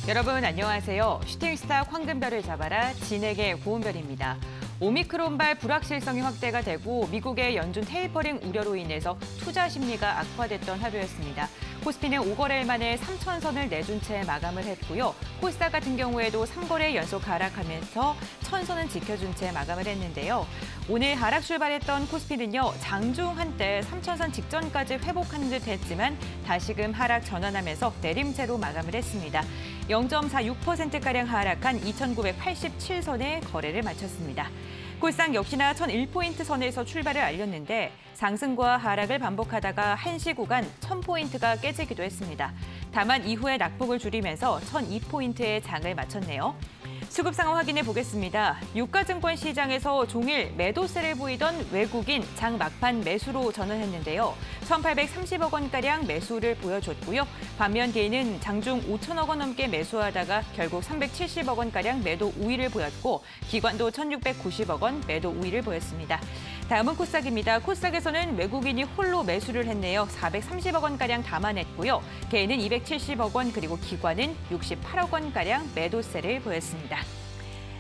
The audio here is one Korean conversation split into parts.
여러분 안녕하세요. 슈팅스타 황금별을 잡아라 진에게 고은별입니다. 오미크론발 불확실성이 확대가 되고 미국의 연준 테이퍼링 우려로 인해서 투자 심리가 악화됐던 하루였습니다. 코스피는 5거래일 만에 3,000선을 내준 채 마감을 했고요. 코스닥 같은 경우에도 3거래 연속 하락하면서 1,000선은 지켜준 채 마감을 했는데요. 오늘 하락 출발했던 코스피는요. 장중 한때 3,000선 직전까지 회복하는 듯 했지만 다시금 하락 전환하면서 내림세로 마감을 했습니다. 0.46%가량 하락한 2,987선에 거래를 마쳤습니다. 코스닥 역시나 1,001포인트 선에서 출발을 알렸는데 상승과 하락을 반복하다가 한시 구간 1,000포인트가 깨지기도 했습니다. 다만 이후에 낙폭을 줄이면서 1,002포인트의 장을 마쳤네요. 수급 상황 확인해 보겠습니다. 유가증권 시장에서 종일 매도세를 보이던 외국인 장 막판 매수로 전환했는데요. 1,830억 원가량 매수를 보여줬고요. 반면 개인은 장중 5천억 원 넘게 매수하다가 결국 370억 원가량 매도 우위를 보였고 기관도 1,690억 원 매도 우위를 보였습니다. 다음은 코스닥입니다. 코스닥에서는 외국인이 홀로 매수를 했네요. 430억 원가량 담아냈고요. 개인은 270억 원 그리고 기관은 68억 원가량 매도세를 보였습니다.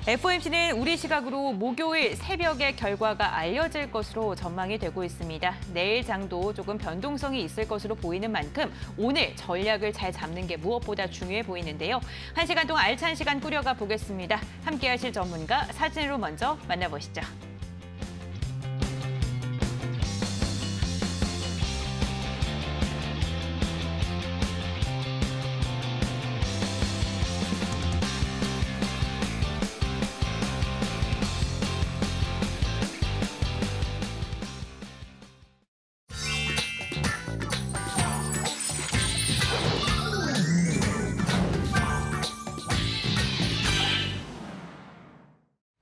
FOMC는 우리 시각으로 목요일 새벽에 결과가 알려질 것으로 전망이 되고 있습니다. 내일 장도 조금 변동성이 있을 것으로 보이는 만큼 오늘 전략을 잘 잡는 게 무엇보다 중요해 보이는데요. 1시간 동안 알찬 시간 꾸려가 보겠습니다. 함께하실 전문가 사진으로 먼저 만나보시죠.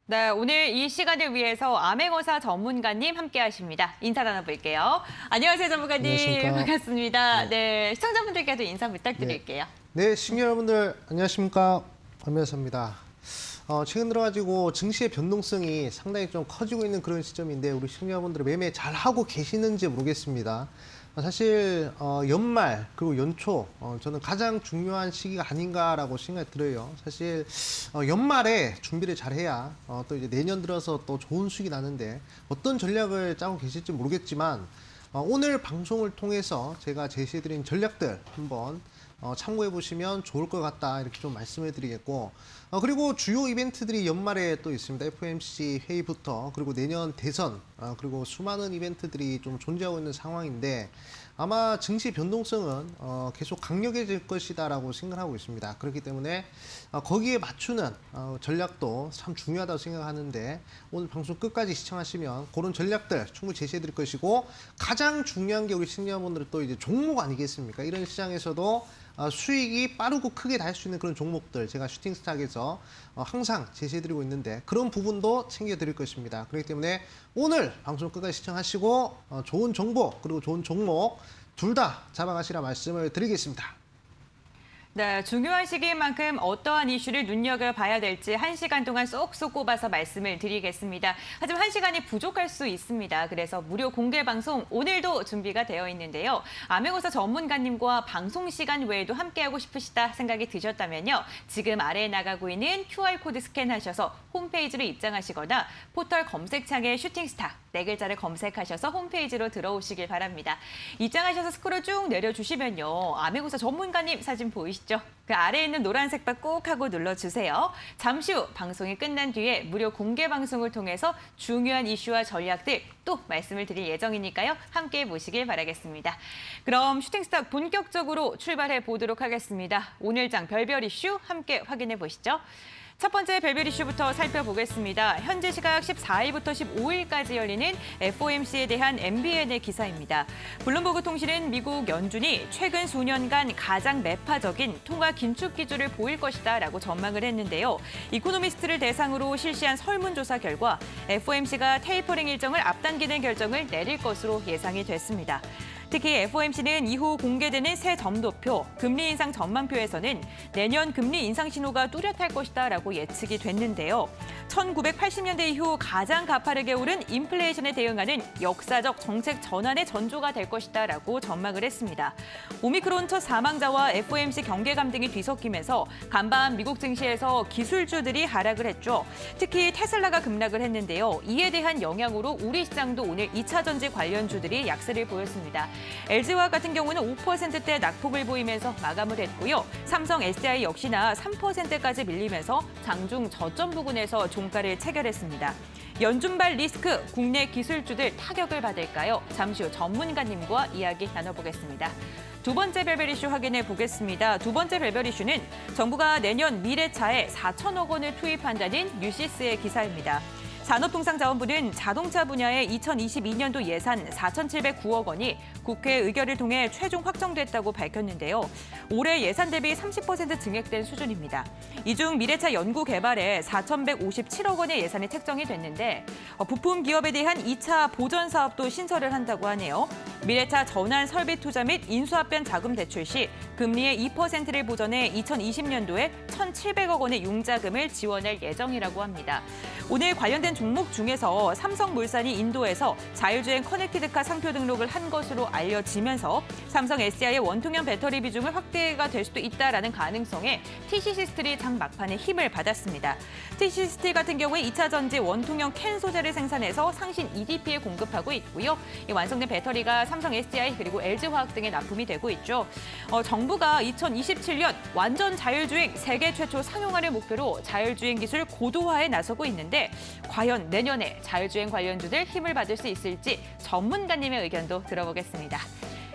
네, 오늘 이 시간을 위해서 암행어사 전문가님 함께하십니다. 인사 나눠볼게요. 안녕하세요, 전문가님. 안녕하십니까. 반갑습니다. 네, 시청자분들께도 인사 부탁드릴게요. 네, 시청자 여러분들 안녕하십니까. 박명수입니다. 최근 들어가지고 증시의 변동성이 상당히 좀 커지고 있는 그런 시점인데 우리 시청자분들 매매 잘 하고 계시는지 모르겠습니다. 사실 연말 그리고 연초 저는 가장 중요한 시기가 아닌가라고 생각이 들어요. 사실 연말에 준비를 잘해야 또 이제 내년 들어서 또 좋은 수익이 나는데 어떤 전략을 짜고 계실지 모르겠지만 오늘 방송을 통해서 제가 제시해드린 전략들 한번 참고해 보시면 좋을 것 같다 이렇게 좀 말씀을 드리겠고 그리고 주요 이벤트들이 연말에 또 있습니다. FOMC 회의부터 그리고 내년 대선 그리고 수많은 이벤트들이 좀 존재하고 있는 상황인데 아마 증시 변동성은 계속 강력해질 것이다라고 생각하고 있습니다. 그렇기 때문에 거기에 맞추는 전략도 참 중요하다고 생각하는데 오늘 방송 끝까지 시청하시면 그런 전략들 충분히 제시해 드릴 것이고 가장 중요한 게 우리 시청자분들은 또 이제 종목 아니겠습니까? 이런 시장에서도 수익이 빠르고 크게 날 수 있는 그런 종목들 제가 슈팅스탁에서 항상 제시해드리고 있는데 그런 부분도 챙겨드릴 것입니다. 그렇기 때문에 오늘 방송 끝까지 시청하시고 좋은 정보 그리고 좋은 종목 둘 다 잡아가시라 말씀을 드리겠습니다. 네, 중요한 시기인 만큼 어떠한 이슈를 눈여겨봐야 될지 1시간 동안 쏙쏙 꼽아서 말씀을 드리겠습니다. 하지만 1시간이 부족할 수 있습니다. 그래서 무료 공개 방송 오늘도 준비가 되어 있는데요. 암행어사 전문가님과 방송 시간 외에도 함께하고 싶으시다 생각이 드셨다면요. 지금 아래에 나가고 있는 QR코드 스캔하셔서 홈페이지로 입장하시거나 포털 검색창에 슈팅스타 4글자를 검색하셔서 홈페이지로 들어오시길 바랍니다. 입장하셔서 스크롤 쭉 내려주시면요. 암행어사 전문가님 사진 보이시죠? 그 아래에 있는 노란색 바 꼭 하고 눌러주세요. 잠시 후 방송이 끝난 뒤에 무료 공개 방송을 통해서 중요한 이슈와 전략들 또 말씀을 드릴 예정이니까요. 함께 보시길 바라겠습니다. 그럼 슈팅스타 본격적으로 출발해 보도록 하겠습니다. 오늘 장 별별 이슈 함께 확인해 보시죠. 첫 번째 별별 이슈부터 살펴보겠습니다. 현재 시각 14일부터 15일까지 열리는 FOMC에 대한 MBN의 기사입니다. 블룸버그 통신은 미국 연준이 최근 수년간 가장 매파적인 통화 긴축 기조를 보일 것이다라고 전망을 했는데요. 이코노미스트를 대상으로 실시한 설문조사 결과 FOMC가 테이퍼링 일정을 앞당기는 결정을 내릴 것으로 예상이 됐습니다. 특히 FOMC는 이후 공개되는 새 점도표, 금리 인상 전망표에서는 내년 금리 인상 신호가 뚜렷할 것이다라고 예측이 됐는데요. 1980년대 이후 가장 가파르게 오른 인플레이션에 대응하는 역사적 정책 전환의 전조가 될 것이다라고 전망을 했습니다. 오미크론 첫 사망자와 FOMC 경계감 등이 뒤섞이면서 간밤 미국 증시에서 기술주들이 하락을 했죠. 특히 테슬라가 급락을 했는데요. 이에 대한 영향으로 우리 시장도 오늘 2차 전지 관련주들이 약세를 보였습니다. LG화학 같은 경우는 5%대 낙폭을 보이면서 마감을 했고요. 삼성 SDI 역시나 3%까지 밀리면서 장중 저점 부근에서 종가를 체결했습니다. 연준발 리스크, 국내 기술주들 타격을 받을까요? 잠시 후 전문가님과 이야기 나눠보겠습니다. 두 번째 별별 이슈 확인해 보겠습니다. 두 번째 별별 이슈는 정부가 내년 미래차에 4천억 원을 투입한다는 뉴시스의 기사입니다. 산업통상자원부는 자동차 분야의 2022년도 예산 4,709억 원이 국회 의결을 통해 최종 확정됐다고 밝혔는데요. 올해 예산 대비 30% 증액된 수준입니다. 이 중 미래차 연구 개발에 4,157억 원의 예산이 책정이 됐는데 부품 기업에 대한 2차 보전 사업도 신설을 한다고 하네요. 미래차 전환 설비 투자 및 인수합병 자금 대출 시 금리의 2%를 보전해 2020년도에 1,700억 원의 융자금을 지원할 예정이라고 합니다. 오늘 관련된 종목 중에서 삼성물산이 인도에서 자율주행 커넥티드카 상표 등록을 한 것으로 알려지면서 삼성 SDI의 원통형 배터리 비중을 확대가 될 수도 있다라는 가능성에 TCC스틸이 장 막판에 힘을 받았습니다. TCC스틸 같은 경우에 2차 전지 원통형 캔 소재를 생산해서 상신 EDP에 공급하고 있고요. 이 완성된 배터리가 삼성 SDI 그리고 LG화학 등에 납품이 되고 있죠. 정부가 2027년 완전 자율주행 세계 최초 상용화를 목표로 자율주행 기술 고도화에 나서고 있는데 과연 내년에 자율주행 관련주들 힘을 받을 수 있을지 전문가님의 의견도 들어보겠습니다.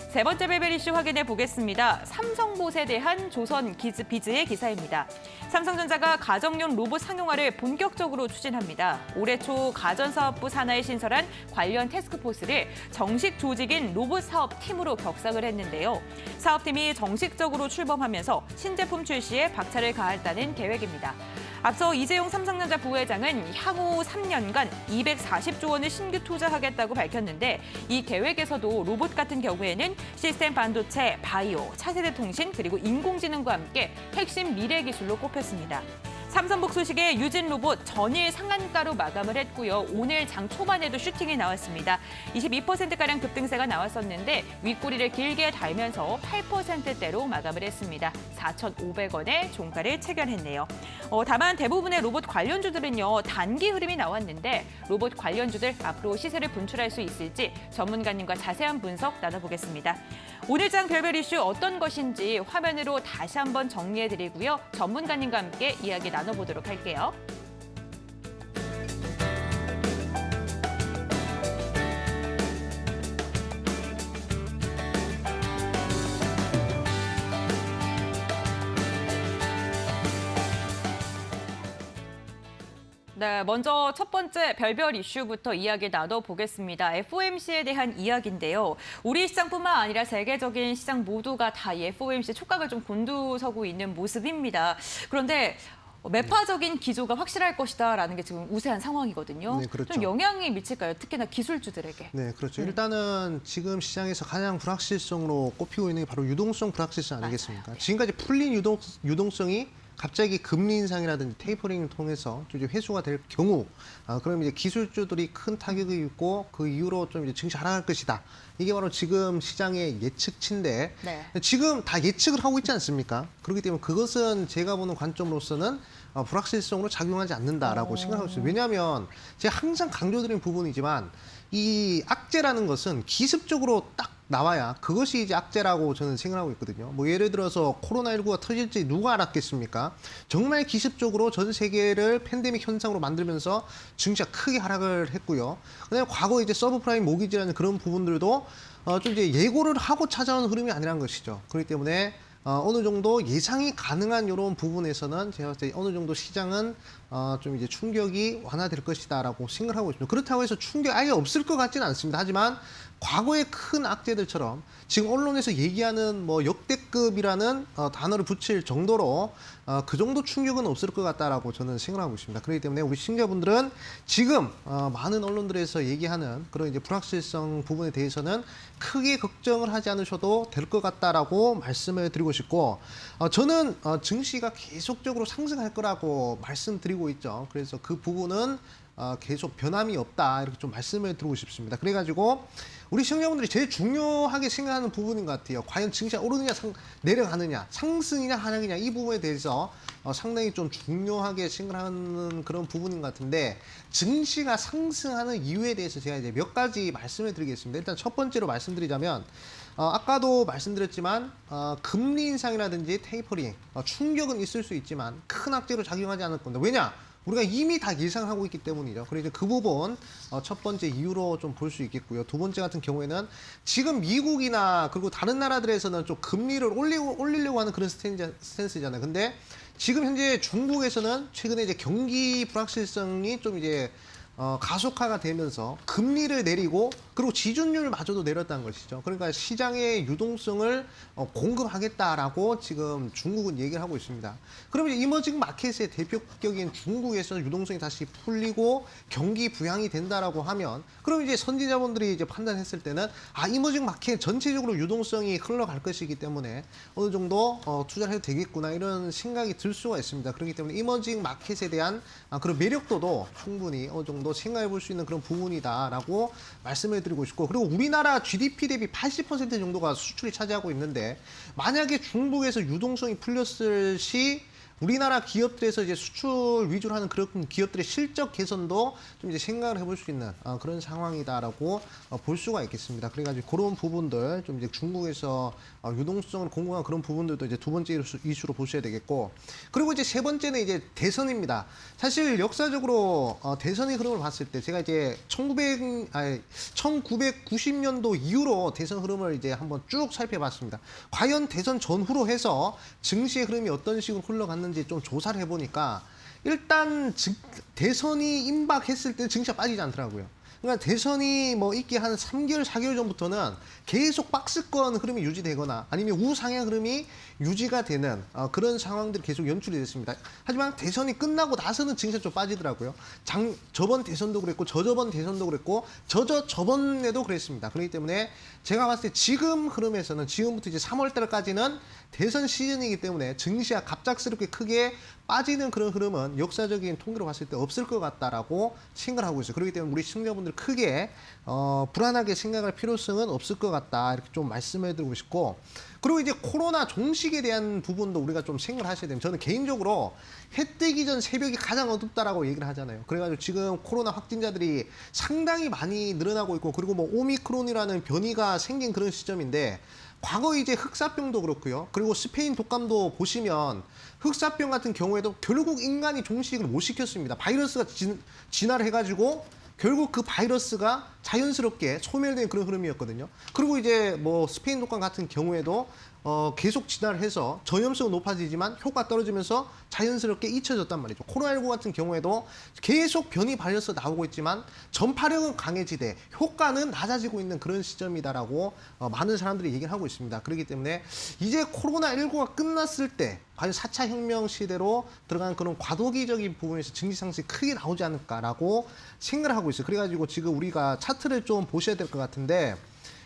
세 번째 별별 이슈 확인해 보겠습니다. 삼성봇에 대한 조선 비즈의 기사입니다. 삼성전자가 가정용 로봇 상용화를 본격적으로 추진합니다. 올해 초 가전사업부 산하에 신설한 관련 태스크포스를 정식 조직인 로봇 사업팀으로 격상을 했는데요. 사업팀이 정식적으로 출범하면서 신제품 출시에 박차를 가하겠다는 계획입니다. 앞서 이재용 삼성전자 부회장은 향후 3년간 240조 원을 신규 투자하겠다고 밝혔는데 이 계획에서도 로봇 같은 경우에는 시스템 반도체, 바이오, 차세대 통신 그리고 인공지능과 함께 핵심 미래 기술로 꼽혔습니다. 삼성복 소식에 유진 로봇 전일 상한가로 마감을 했고요. 오늘 장 초반에도 슈팅이 나왔습니다. 22%가량 급등세가 나왔었는데 윗꼬리를 길게 달면서 8%대로 마감을 했습니다. 4,500원에 종가를 체결했네요. 다만 대부분의 로봇 관련주들은요. 단기 흐름이 나왔는데 로봇 관련주들 앞으로 시세를 분출할 수 있을지 전문가님과 자세한 분석 나눠보겠습니다. 오늘 장 별별 이슈 어떤 것인지 화면으로 다시 한번 정리해드리고요. 전문가님과 함께 이야기 나눠보도록 할게요. 네, 먼저 첫 번째 별별 이슈부터 이야기 나눠보겠습니다. FOMC에 대한 이야기인데요. 우리 시장뿐만 아니라 세계적인 시장 모두가 다 이 FOMC 촉각을 좀 곤두서고 있는 모습입니다. 그런데 매파적인 기조가 확실할 것이다라는 게 지금 우세한 상황이거든요. 네, 그렇죠. 좀 영향이 미칠까요? 특히나 기술주들에게. 네, 그렇죠. 일단은 지금 시장에서 가장 불확실성으로 꼽히고 있는 게 바로 유동성 불확실성 아니겠습니까? 맞아요. 네. 지금까지 풀린 유동성이 갑자기 금리 인상이라든지 테이퍼링을 통해서 좀 이제 회수가 될 경우, 그럼 이제 기술주들이 큰 타격을 입고 그 이후로 좀 이제 증시 하락할 것이다. 이게 바로 지금 시장의 예측치인데 네. 지금 다 예측을 하고 있지 않습니까? 그렇기 때문에 그것은 제가 보는 관점으로서는 불확실성으로 작용하지 않는다라고 생각하고 있어요. 왜냐하면 제가 항상 강조드린 부분이지만 이 악재라는 것은 기습적으로 딱 나와야 그것이 이제 악재라고 저는 생각하고 있거든요. 뭐 예를 들어서 코로나19가 터질지 누가 알았겠습니까? 정말 기습적으로 전 세계를 팬데믹 현상으로 만들면서 증시가 크게 하락을 했고요. 그다음에 과거 이제 서브프라임 모기지라는 그런 부분들도 좀 이제 예고를 하고 찾아온 흐름이 아니라는 것이죠. 그렇기 때문에 어느 정도 예상이 가능한 이런 부분에서는 제가 봤을 때 어느 정도 시장은 좀 이제 충격이 완화될 것이다라고 생각하고 있습니다. 그렇다고 해서 충격 아예 없을 것 같지는 않습니다. 하지만 과거의 큰 악재들처럼 지금 언론에서 얘기하는 뭐 역대급이라는 단어를 붙일 정도로 그 정도 충격은 없을 것 같다라고 저는 생각하고 있습니다. 그렇기 때문에 우리 시청자분들은 지금 많은 언론들에서 얘기하는 그런 이제 불확실성 부분에 대해서는 크게 걱정을 하지 않으셔도 될 것 같다라고 말씀을 드리고 싶고, 저는 증시가 계속적으로 상승할 거라고 말씀드리고 있죠. 그래서 그 부분은 계속 변함이 없다 이렇게 좀 말씀을 드리고 싶습니다. 그래가지고 우리 시청자분들이 제일 중요하게 생각하는 부분인 것 같아요. 과연 증시가 오르느냐 내려가느냐, 상승이냐 하락이냐, 이 부분에 대해서 상당히 좀 중요하게 생각하는 그런 부분인 것 같은데, 증시가 상승하는 이유에 대해서 제가 이제 몇 가지 말씀을 드리겠습니다. 일단 첫 번째로 말씀드리자면, 아까도 말씀드렸지만 금리 인상이라든지 테이퍼링 충격은 있을 수 있지만 큰 악재로 작용하지 않을 겁니다. 왜냐? 우리가 이미 다 예상을 하고 있기 때문이죠. 그래서 그 부분 첫 번째 이유로 좀 볼 수 있겠고요. 두 번째 같은 경우에는 지금 미국이나 그리고 다른 나라들에서는 좀 금리를 올리려고 하는 그런 스탠스잖아요. 근데 지금 현재 중국에서는 최근에 이제 경기 불확실성이 좀 이제 가속화가 되면서 금리를 내리고 그리고 지준율마저도 내렸다는 것이죠. 그러니까 시장의 유동성을 공급하겠다라고 지금 중국은 얘기를 하고 있습니다. 그러면 이제 이머징 마켓의 대표격인 중국에서 유동성이 다시 풀리고 경기 부양이 된다라고 하면, 그럼 이제 선진자본들이 이제 판단했을 때는 이머징 마켓 전체적으로 유동성이 흘러갈 것이기 때문에 어느 정도 투자를 해도 되겠구나 이런 생각이 들 수가 있습니다. 그렇기 때문에 이머징 마켓에 대한 그런 매력도도 충분히 어느 정도 생각해 볼 수 있는 그런 부분이다라고 말씀을 드리고 싶고, 그리고 우리나라 GDP 대비 80% 정도가 수출이 차지하고 있는데, 만약에 중국에서 유동성이 풀렸을 시 우리나라 기업들에서 이제 수출 위주로 하는 그런 기업들의 실적 개선도 좀 이제 생각을 해볼 수 있는 그런 상황이다라고 볼 수가 있겠습니다. 그래가지고 그런 부분들 좀 이제 중국에서 유동성을 공급한 그런 부분들도 이제 두 번째 이슈로 보셔야 되겠고, 그리고 이제 세 번째는 이제 대선입니다. 사실 역사적으로 대선의 흐름을 봤을 때 제가 이제 1990년도 이후로 대선 흐름을 이제 한번 쭉 살펴봤습니다. 과연 대선 전후로 해서 증시의 흐름이 어떤 식으로 흘러갔는지 좀 조사를 해보니까, 일단 대선이 임박했을 때 증시가 빠지지 않더라고요. 그러니까 대선이 뭐 있기 한 3개월, 4개월 전부터는 계속 박스권 흐름이 유지되거나 아니면 우상향 흐름이 유지가 되는 그런 상황들이 계속 연출이 됐습니다. 하지만 대선이 끝나고 나서는 증시가 좀 빠지더라고요. 저번 대선도 그랬고, 저저번 대선도 그랬고, 저번에도 그랬습니다. 그렇기 때문에 제가 봤을 때 지금 흐름에서는 지금부터 이제 3월 달까지는 대선 시즌이기 때문에 증시가 갑작스럽게 크게 빠지는 그런 흐름은 역사적인 통계로 봤을 때 없을 것 같다라고 생각을 하고 있어요. 그렇기 때문에 우리 시청자분들 크게 불안하게 생각할 필요성은 없을 것 같다 이렇게 좀 말씀을 드리고 싶고, 그리고 이제 코로나 종식에 대한 부분도 우리가 좀 생각을 하셔야 됩니다. 저는 개인적으로 해 뜨기 전 새벽이 가장 어둡다라고 얘기를 하잖아요. 그래가지고 지금 코로나 확진자들이 상당히 많이 늘어나고 있고, 그리고 뭐 오미크론이라는 변이가 생긴 그런 시점인데, 과거 이제 흑사병도 그렇고요. 그리고 스페인 독감도 보시면 흑사병 같은 경우에도 결국 인간이 종식을 못 시켰습니다. 바이러스가 진화를 해가지고 결국 그 바이러스가 자연스럽게 소멸된 그런 흐름이었거든요. 그리고 이제 뭐 스페인 독감 같은 경우에도 계속 진화를 해서 전염성은 높아지지만 효과 떨어지면서 자연스럽게 잊혀졌단 말이죠. 코로나19 같은 경우에도 계속 변이 바이러스가 나오고 있지만 전파력은 강해지되 효과는 낮아지고 있는 그런 시점이다라고 많은 사람들이 얘기를 하고 있습니다. 그렇기 때문에 이제 코로나19가 끝났을 때 과연 4차 혁명 시대로 들어간 그런 과도기적인 부분에서 증시 상승이 크게 나오지 않을까라고 생각을 하고 있어요. 그래가지고 지금 우리가 차트를 좀 보셔야 될 것 같은데,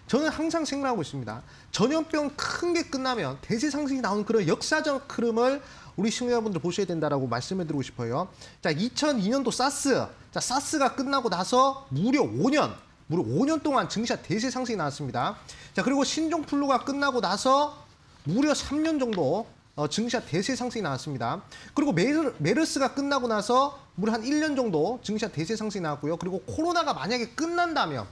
저는 항상 생각하고 있습니다. 전염병 큰 게 끝나면 대세 상승이 나오는 그런 역사적 흐름을 우리 시청자분들 보셔야 된다라고 말씀을 드리고 싶어요. 자, 2002년도 사스. 자, 사스가 끝나고 나서 무려 5년 동안 증시가 대세 상승이 나왔습니다. 자, 그리고 신종플루가 끝나고 나서 무려 3년 정도 증시가 대세 상승이 나왔습니다. 그리고 메르스가 끝나고 나서 무려 한 1년 정도 증시가 대세 상승이 나왔고요. 그리고 코로나가 만약에 끝난다면,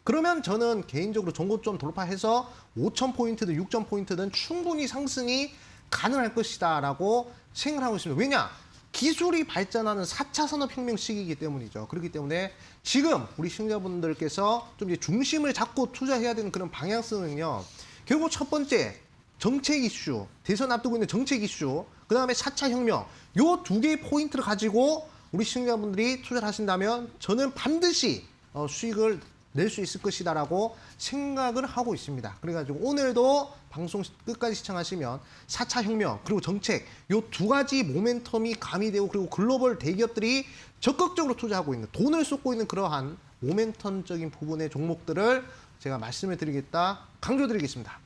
그러면 저는 개인적으로 종고점 돌파해서 5,000포인트든 6,000포인트든 충분히 상승이 가능할 것이다라고 생각하고 있습니다. 왜냐? 기술이 발전하는 4차 산업혁명 시기이기 때문이죠. 그렇기 때문에 지금 우리 시청자분들께서 좀 이제 중심을 잡고 투자해야 되는 그런 방향성은요, 결국 첫 번째 정책 이슈, 대선 앞두고 있는 정책 이슈, 그 다음에 4차 혁명, 요 두 개의 포인트를 가지고 우리 시청자분들이 투자를 하신다면 저는 반드시 수익을 낼 수 있을 것이다라고 생각을 하고 있습니다. 그래가지고 오늘도 방송 끝까지 시청하시면 4차 혁명 그리고 정책 요 두 가지 모멘텀이 가미되고 그리고 글로벌 대기업들이 적극적으로 투자하고 있는 돈을 쏟고 있는 그러한 모멘텀적인 부분의 종목들을 제가 말씀을 드리겠다 강조드리겠습니다.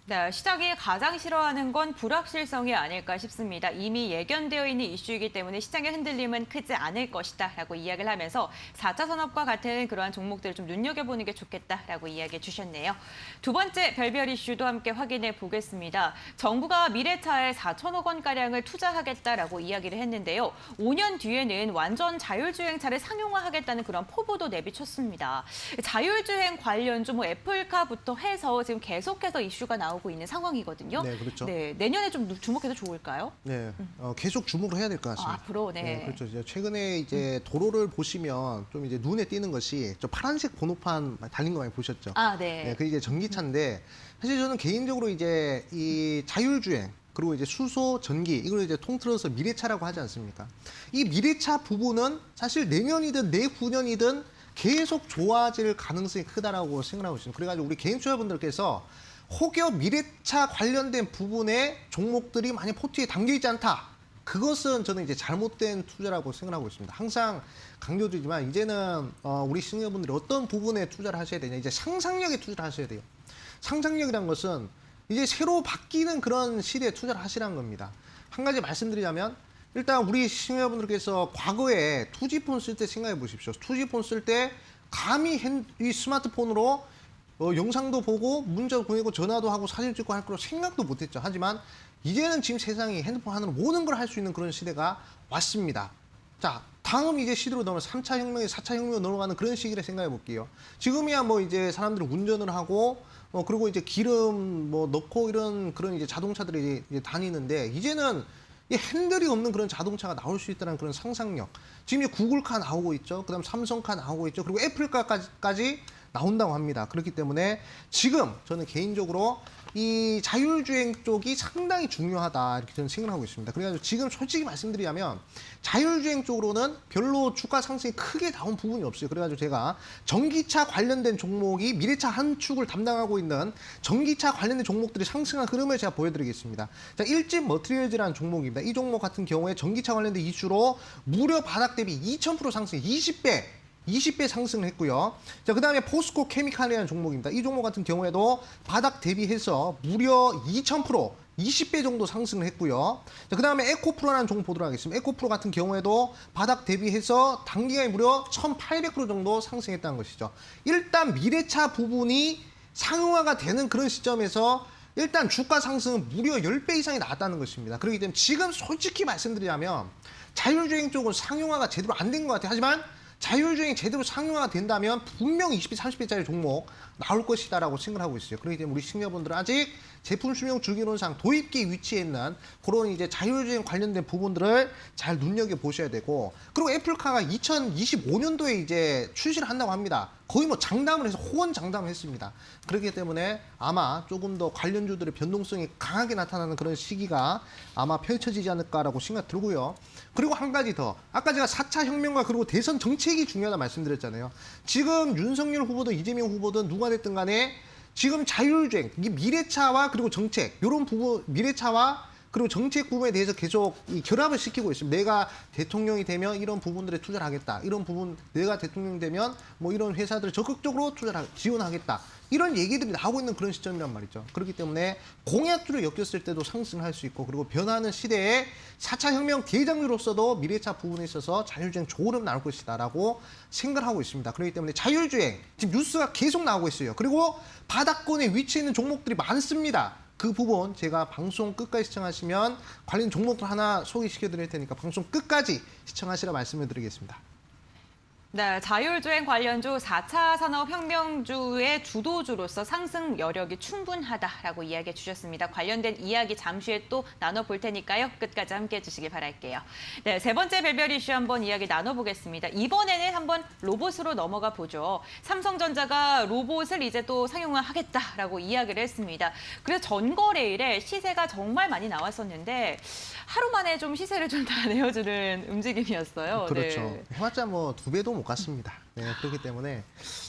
네, 시장이 가장 싫어하는 건 불확실성이 아닐까 싶습니다. 이미 예견되어 있는 이슈이기 때문에 시장의 흔들림은 크지 않을 것이다라고 이야기를 하면서 4차 산업과 같은 그러한 종목들을 좀 눈여겨보는 게 좋겠다라고 이야기해 주셨네요. 두 번째 별별 이슈도 함께 확인해 보겠습니다. 정부가 미래차에 4천억 원가량을 투자하겠다라고 이야기를 했는데요. 5년 뒤에는 완전 자율주행차를 상용화하겠다는 그런 포부도 내비쳤습니다. 자율주행 관련주 뭐 애플카부터 해서 지금 계속해서 이슈가 나오고 있는 상황이거든요. 네, 그렇죠. 네, 내년에 좀 주목해도 좋을까요? 네, 계속 주목을 해야 될 것 같습니다. 앞으로, 네. 그렇죠. 이제 최근에 이제 도로를 보시면 좀 이제 눈에 띄는 것이 저 파란색 번호판 달린 거 많이 보셨죠? 네. 네, 그 이제 전기차인데 사실 저는 개인적으로 이제 이 자율주행 그리고 이제 수소, 전기 이걸 이제 통틀어서 미래차라고 하지 않습니까? 이 미래차 부분은 사실 내년이든 내후년이든 계속 좋아질 가능성이 크다라고 생각하고 있습니다. 그래가지고 우리 개인 투자분들께서 혹여 미래차 관련된 부분에 종목들이 많이 포트에 담겨 있지 않다. 그것은 저는 이제 잘못된 투자라고 생각하고 있습니다. 항상 강조드리지만 이제는 우리 시청자분들이 어떤 부분에 투자를 하셔야 되냐. 이제 상상력에 투자를 하셔야 돼요. 상상력이란 것은 이제 새로 바뀌는 그런 시대에 투자를 하시라는 겁니다. 한 가지 말씀드리자면 일단 우리 시청자분들께서 과거에 투지폰 쓸 때 생각해 보십시오. 투지폰 쓸 때 감히 이 스마트폰으로 영상도 보고 문자 보내고 전화도 하고 사진 찍고 할 거로 생각도 못했죠. 하지만 이제는 지금 세상이 핸드폰 하나로 모든 걸 할 수 있는 그런 시대가 왔습니다. 자, 다음 이제 시대로 넘어 3차 혁명에 4차 혁명으로 넘어가는 그런 시기를 생각해 볼게요. 지금이야 뭐 이제 사람들이 운전을 하고 그리고 이제 기름 뭐 넣고 이런 그런 이제 자동차들이 이제 다니는데 이제는 이 핸들이 없는 그런 자동차가 나올 수 있다는 그런 상상력. 지금 이제 구글카 나오고 있죠. 그다음 삼성카 나오고 있죠. 그리고 애플카까지 나온다고 합니다. 그렇기 때문에 지금 저는 개인적으로 이 자율주행 쪽이 상당히 중요하다 이렇게 저는 생각하고 있습니다. 그래가지고 지금 솔직히 말씀드리자면 자율주행 쪽으로는 별로 주가 상승이 크게 나온 부분이 없어요. 그래가지고 제가 전기차 관련된 종목이 미래차 한 축을 담당하고 있는 전기차 관련된 종목들이 상승한 흐름을 제가 보여드리겠습니다. 자, 일진 머티리얼즈라는 종목입니다. 이 종목 같은 경우에 전기차 관련된 이슈로 무려 바닥 대비 2000% 상승, 20배 상승을 했고요. 자, 그 다음에 포스코 케미칼이라는 종목입니다. 이 종목 같은 경우에도 바닥 대비해서 무려 2000%, 20배 정도 상승을 했고요. 자, 그 다음에 에코프로라는 종목 보도록 하겠습니다. 에코프로 같은 경우에도 바닥 대비해서 단기간에 무려 1800% 정도 상승했다는 것이죠. 일단 미래차 부분이 상용화가 되는 그런 시점에서 일단 주가 상승은 무려 10배 이상이 나왔다는 것입니다. 그렇기 때문에 지금 솔직히 말씀드리자면 자율주행 쪽은 상용화가 제대로 안 된 것 같아요. 하지만 자율주행이 제대로 상용화가 된다면 분명히 20배, 30배짜리 종목 나올 것이다라고 생각하고 있어요. 그렇기 때문에 우리 시청자분들은 아직 제품 수명 주기론상 도입기 위치에 있는 그런 이제 자율주행 관련된 부분들을 잘 눈여겨보셔야 되고, 그리고 애플카가 2025년도에 이제 출시를 한다고 합니다. 거의 뭐 장담을 해서 호언 장담을 했습니다. 그렇기 때문에 아마 조금 더 관련주들의 변동성이 강하게 나타나는 그런 시기가 아마 펼쳐지지 않을까라고 생각 들고요. 그리고 한 가지 더, 아까 제가 4차 혁명과 그리고 대선 정책이 중요하다 말씀드렸잖아요. 지금 윤석열 후보든 이재명 후보든 누가 됐든 간에 지금 자율주행, 이 미래차와 그리고 정책, 이런 부분, 미래차와 그리고 정책 부분에 대해서 계속 이 결합을 시키고 있습니다. 내가 대통령이 되면 이런 부분들에 투자를 하겠다. 이런 부분, 내가 대통령 되면 뭐 이런 회사들을 적극적으로 지원하겠다. 이런 얘기들이 나오고 있는 그런 시점이란 말이죠. 그렇기 때문에 공약주를 엮였을 때도 상승할 수 있고, 그리고 변하는 시대에 4차 혁명 대장주로서도 미래차 부분에 있어서 자율주행 좋은 흐름 나올 것이다라고 생각하고 있습니다. 그렇기 때문에 자율주행, 지금 뉴스가 계속 나오고 있어요. 그리고 바닥권에 위치해 있는 종목들이 많습니다. 그 부분 제가 방송 끝까지 시청하시면 관련 종목들 하나 소개시켜 드릴 테니까 방송 끝까지 시청하시라 말씀을 드리겠습니다. 네, 자율주행 관련주 4차 산업혁명주의 주도주로서 상승 여력이 충분하다라고 이야기해 주셨습니다. 관련된 이야기 잠시 후에 또 나눠볼 테니까요. 끝까지 함께해 주시기 바랄게요. 네, 세 번째 별별 이슈 한번 이야기 나눠보겠습니다. 이번에는 한번 로봇으로 넘어가 보죠. 삼성전자가 로봇을 이제 또 상용화하겠다라고 이야기를 했습니다. 그래서 전거래일에 시세가 정말 많이 나왔었는데 하루 만에 좀 시세를 좀 다 내어주는 움직임이었어요. 그렇죠. 네. 해봤자 뭐 2배도 못 갔습니다. 네, 그렇기 때문에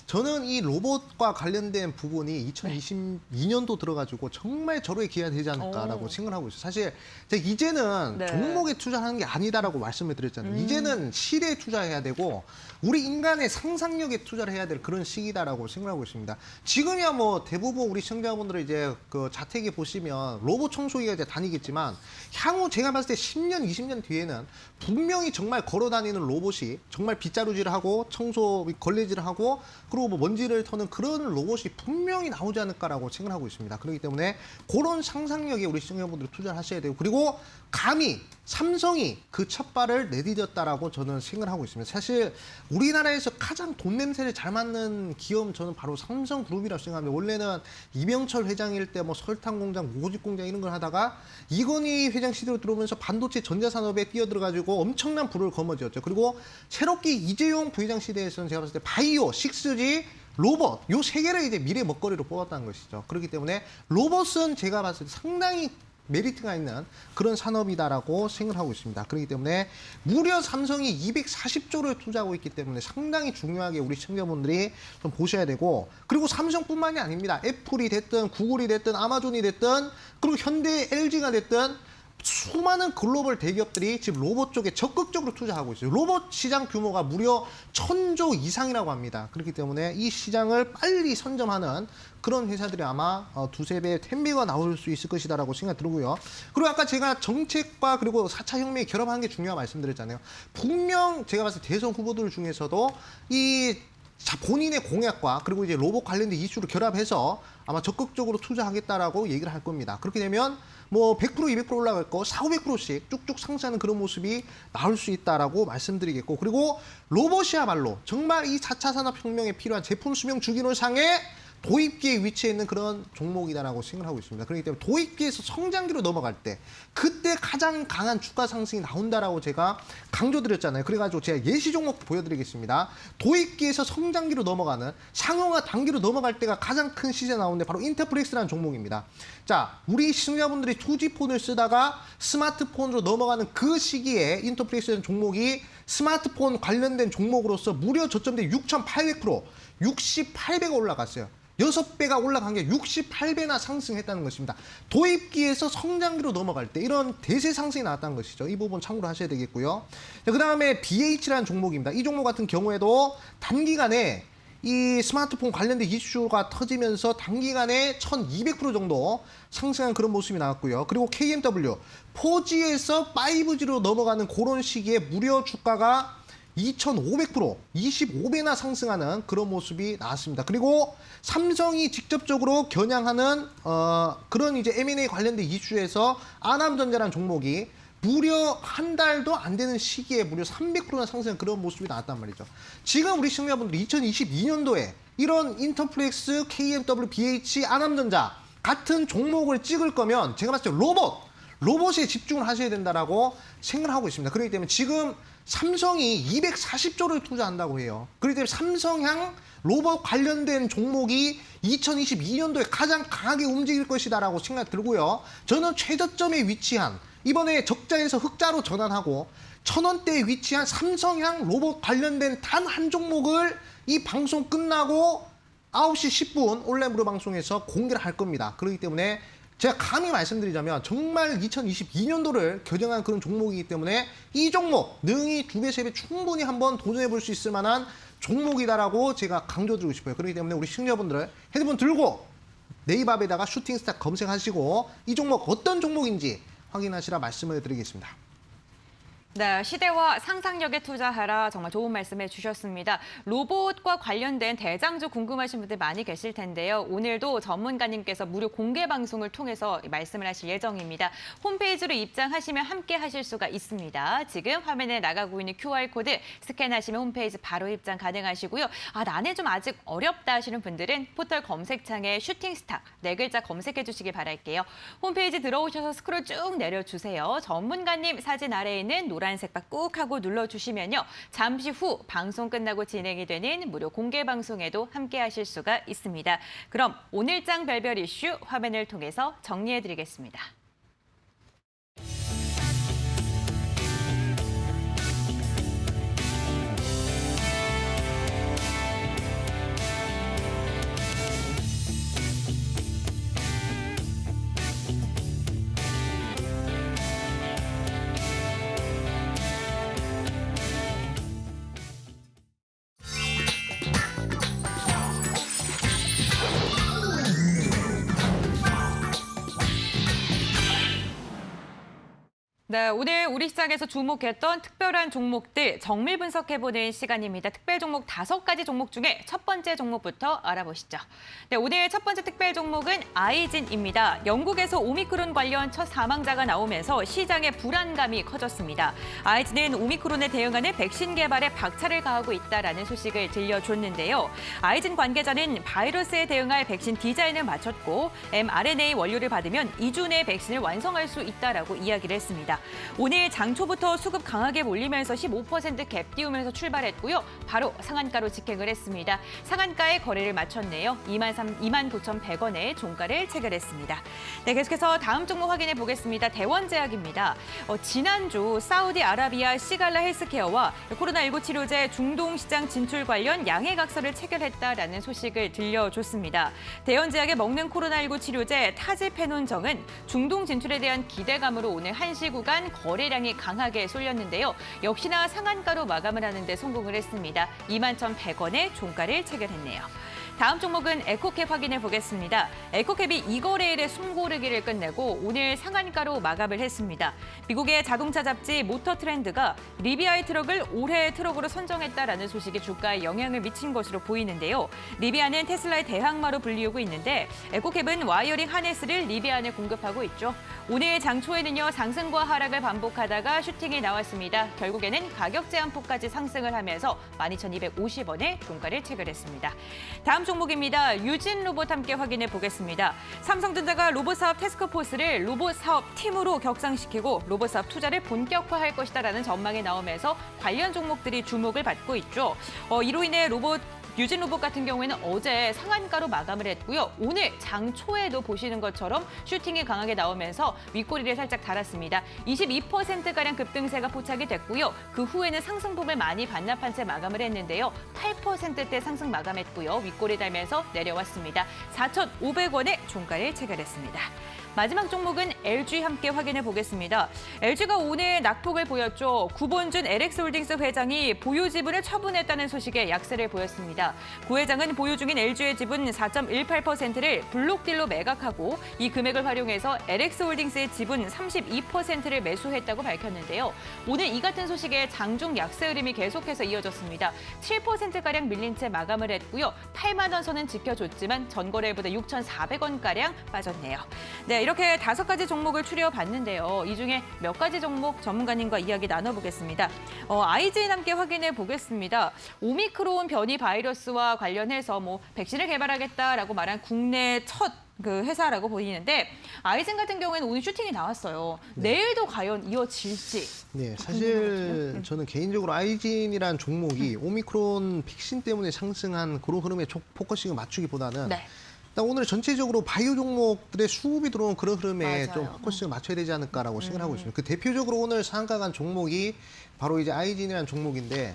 저는 이 로봇과 관련된 부분이 2022년도 들어가지고 정말 절호의 기회가 되지 않을까라고 생각을 하고 있어요. 사실 제가 이제는 네. 종목에 투자하는 게 아니다라고 말씀을 드렸잖아요. 이제는 시대에 투자해야 되고 우리 인간의 상상력에 투자를 해야 될 그런 시기다라고 생각하고 있습니다. 지금이야 뭐 대부분 우리 시청자분들은 이제 그 자택에 보시면 로봇 청소기가 이제 다니겠지만 향후 제가 봤을 때 10년, 20년 뒤에는 분명히 정말 걸어다니는 로봇이 정말 빗자루질을 하고 청소 걸레질을 하고 그리고 뭐 먼지를 터는 그런 로봇이 분명히 나오지 않을까라고 생각하고 있습니다. 그렇기 때문에 그런 상상력에 우리 시청자분들이 투자를 하셔야 되고 그리고 감히 삼성이 그 첫 발을 내디뎠다라고 저는 생각을 하고 있습니다. 사실 우리나라에서 가장 돈 냄새를 잘 맡는 기업은 저는 바로 삼성그룹이라고 생각합니다. 원래는 이명철 회장일 때 뭐 설탕 공장, 모직 공장 이런 걸 하다가 이건희 회장 시대로 들어오면서 반도체 전자산업에 뛰어들어가지고 엄청난 불을 거머쥐었죠. 그리고 새롭게 이재용 부회장 시대에서는 제가 봤을 때 바이오, 6G, 로봇 요 세 개를 이제 미래 먹거리로 뽑았다는 것이죠. 그렇기 때문에 로봇은 제가 봤을 때 상당히 메리트가 있는 그런 산업이다라고 생각하고 있습니다. 그렇기 때문에 무려 삼성이 240조를 투자하고 있기 때문에 상당히 중요하게 우리 시청자분들이 좀 보셔야 되고 그리고 삼성뿐만이 아닙니다. 애플이 됐든 구글이 됐든 아마존이 됐든 그리고 현대 LG가 됐든 수많은 글로벌 대기업들이 지금 로봇 쪽에 적극적으로 투자하고 있어요. 로봇 시장 규모가 무려 1000조 이상이라고 합니다. 그렇기 때문에 이 시장을 빨리 선점하는 그런 회사들이 아마 두세 배, 10배가 나올 수 있을 것이다라고 생각이 들고요. 그리고 아까 제가 정책과 그리고 4차 혁명에 결합하는 게 중요한 말씀드렸잖아요. 분명 제가 봤을 때 대선 후보들 중에서도 이 본인의 공약과 그리고 이제 로봇 관련된 이슈를 결합해서 아마 적극적으로 투자하겠다라고 얘기를 할 겁니다. 그렇게 되면 뭐 100%, 200% 올라갈 거 400, 500%씩 쭉쭉 상승하는 그런 모습이 나올 수 있다라고 말씀드리겠고 그리고 로봇이야말로 정말 이 4차 산업혁명에 필요한 제품 수명 주기론상에 도입기에 위치해 있는 그런 종목이다라고 생각하고 있습니다. 그렇기 때문에 도입기에서 성장기로 넘어갈 때 그때 가장 강한 주가 상승이 나온다라고 제가 강조드렸잖아요. 그래가지고 제가 예시 종목 보여드리겠습니다. 도입기에서 성장기로 넘어가는 상용화 단기로 넘어갈 때가 가장 큰 시세 나오는데 바로 인터플렉스라는 종목입니다. 자, 우리 시청자분들이 2G폰을 쓰다가 스마트폰으로 넘어가는 그 시기에 인터플렉스라는 종목이 스마트폰 관련된 종목으로서 무려 저점대 6,800%, 68배가 올라갔어요. 6배가 올라간 게 68배나 상승했다는 것입니다. 도입기에서 성장기로 넘어갈 때 이런 대세 상승이 나왔다는 것이죠. 이 부분 참고로 하셔야 되겠고요. 그 다음에 BH라는 종목입니다. 이 종목 같은 경우에도 단기간에 이 스마트폰 관련된 이슈가 터지면서 단기간에 1200% 정도 상승한 그런 모습이 나왔고요. 그리고 KMW 4G에서 5G로 넘어가는 그런 시기에 무려 주가가 2500%, 25배나 상승하는 그런 모습이 나왔습니다. 그리고 삼성이 직접적으로 겨냥하는 그런 이제 M&A 관련된 이슈에서 아남전자라는 종목이 무려 한 달도 안 되는 시기에 무려 300%나 상승한 그런 모습이 나왔단 말이죠. 지금 우리 시청자분들이 2022년도에 이런 인터플렉스, KMW, BH, 아남전자 같은 종목을 찍을 거면 제가 봤을 때 로봇에 집중을 하셔야 된다라고 생각을 하고 있습니다. 그렇기 때문에 지금 삼성이 240조를 투자한다고 해요. 그렇기 때문에 삼성향 로봇 관련된 종목이 2022년도에 가장 강하게 움직일 것이다라고 생각이 들고요. 저는 최저점에 위치한 이번에 적자에서 흑자로 전환하고 1000원대에 위치한 삼성향 로봇 관련된 단 한 종목을 이 방송 끝나고 9시 10분 온라인 무료 방송에서 공개를 할 겁니다. 그렇기 때문에 제가 감히 말씀드리자면 정말 2022년도를 겨냥한 그런 종목이기 때문에 이 종목 능히 2배, 3배 충분히 한번 도전해 볼 수 있을 만한 종목이다라고 제가 강조드리고 싶어요. 그렇기 때문에 우리 시청자분들 핸드폰 들고 네이버에다가 슈팅스타 검색하시고 이 종목 어떤 종목인지 확인하시라 말씀을 드리겠습니다. 네, 시대와 상상력에 투자하라 정말 좋은 말씀해 주셨습니다. 로봇과 관련된 대장주 궁금하신 분들 많이 계실 텐데요. 오늘도 전문가님께서 무료 공개 방송을 통해서 말씀을 하실 예정입니다. 홈페이지로 입장하시면 함께 하실 수가 있습니다. 지금 화면에 나가고 있는 QR코드 스캔하시면 홈페이지 바로 입장 가능하시고요. 나는 좀 아직 어렵다 하시는 분들은 포털 검색창에 슈팅스타 4글자 검색해 주시기 바랄게요. 홈페이지 들어오셔서 스크롤 쭉 내려주세요. 전문가님 사진 아래에 있는 노란색 바 꾹 하고 눌러주시면요. 잠시 후 방송 끝나고 진행이 되는 무료 공개 방송에도 함께 하실 수가 있습니다. 그럼 오늘장 별별 이슈 화면을 통해서 정리해드리겠습니다. 네, 오늘 우리 시장에서 주목했던 특별한 종목들 정밀 분석해보는 시간입니다. 특별 종목 5가지 종목 중에 첫 번째 종목부터 알아보시죠. 네, 오늘 첫 번째 특별 종목은 아이진입니다. 영국에서 오미크론 관련 첫 사망자가 나오면서 시장의 불안감이 커졌습니다. 아이진은 오미크론에 대응하는 백신 개발에 박차를 가하고 있다라는 소식을 들려줬는데요. 아이진 관계자는 바이러스에 대응할 백신 디자인을 마쳤고 mRNA 원료를 받으면 2주 내에 백신을 완성할 수 있다라고 이야기를 했습니다. 오늘 장초부터 수급 강하게 몰리면서 15% 갭 띄우면서 출발했고요. 바로 상한가로 직행을 했습니다. 상한가에 거래를 마쳤네요. 29,100원에 종가를 체결했습니다. 네, 계속해서 다음 종목 확인해 보겠습니다. 대원제약입니다. 지난주 사우디아라비아 시갈라 헬스케어와 코로나19 치료제 중동시장 진출 관련 양해각서를 체결했다라는 소식을 들려줬습니다. 대원제약의 먹는 코로나19 치료제 타지페논정은 중동 진출에 대한 기대감으로 오늘 1시 구간 거래량이 강하게 쏠렸는데요. 역시나 상한가로 마감을 하는 데 성공을 했습니다. 21,100원에 종가를 체결했네요. 다음 종목은 에코캡 확인해 보겠습니다. 에코캡이 2거래일에 숨고르기를 끝내고 오늘 상한가로 마감을 했습니다. 미국의 자동차 잡지 모터 트렌드가 리비아의 트럭을 올해의 트럭으로 선정했다라는 소식이 주가에 영향을 미친 것으로 보이는데요. 리비아는 테슬라의 대항마로 불리우고 있는데 에코캡은 와이어링 하네스를 리비안에 공급하고 있죠. 오늘 장 초에는요, 상승과 하락을 반복하다가 슈팅이 나왔습니다. 결국에는 가격 제한폭까지 상승을 하면서 12,250원에 종가를 체결했습니다. 다음 종목입니다. 유진 로봇 함께 확인해 보겠습니다. 삼성전자가 로봇 사업 태스크포스를 로봇 사업 팀으로 격상시키고 로봇 사업 투자를 본격화할 것이다라는 전망이 나오면서 관련 종목들이 주목을 받고 있죠. 이로 인해 유진 로봇 같은 경우에는 어제 상한가로 마감을 했고요. 오늘 장 초에도 보시는 것처럼 슈팅이 강하게 나오면서 윗꼬리를 살짝 달았습니다. 22%가량 급등세가 포착이 됐고요. 그 후에는 상승폭을 많이 반납한 채 마감을 했는데요. 8%대 상승 마감했고요. 윗꼬리 달면서 내려왔습니다. 4,500원에 종가를 체결했습니다. 마지막 종목은 LG 함께 확인해 보겠습니다. LG가 오늘 낙폭을 보였죠. 구본준 LX홀딩스 회장이 보유 지분을 처분했다는 소식에 약세를 보였습니다. 고 회장은 보유 중인 LG의 지분 4.18%를 블록딜로 매각하고 이 금액을 활용해서 LX홀딩스의 지분 32%를 매수했다고 밝혔는데요. 오늘 이 같은 소식에 장중 약세 흐름이 계속해서 이어졌습니다. 7%가량 밀린 채 마감을 했고요. 8만 원 선은 지켜줬지만 전거래일보다 6,400원가량 빠졌네요. 네, 이렇게 5가지 종목을 추려봤는데요. 이 중에 몇 가지 종목 전문가님과 이야기 나눠보겠습니다. 아이진 함께 확인해 보겠습니다. 오미크론 변이 바이러스와 관련해서 백신을 개발하겠다라고 말한 국내 첫 회사라고 보이는데 아이진 같은 경우에는 오늘 슈팅이 나왔어요. 네. 내일도 과연 이어질지. 네, 사실 저는 개인적으로 아이진이란 종목이 오미크론 백신 때문에 상승한 그런 흐름에 포커싱을 맞추기보다는 네. 일단 오늘 전체적으로 바이오 종목들의 수급이 들어온 그런 흐름에 맞아요. 좀 포커싱을 맞춰야 되지 않을까라고 생각을 하고 있습니다. 그 대표적으로 오늘 상한가 간 종목이 바로 이제 아이진이라는 종목인데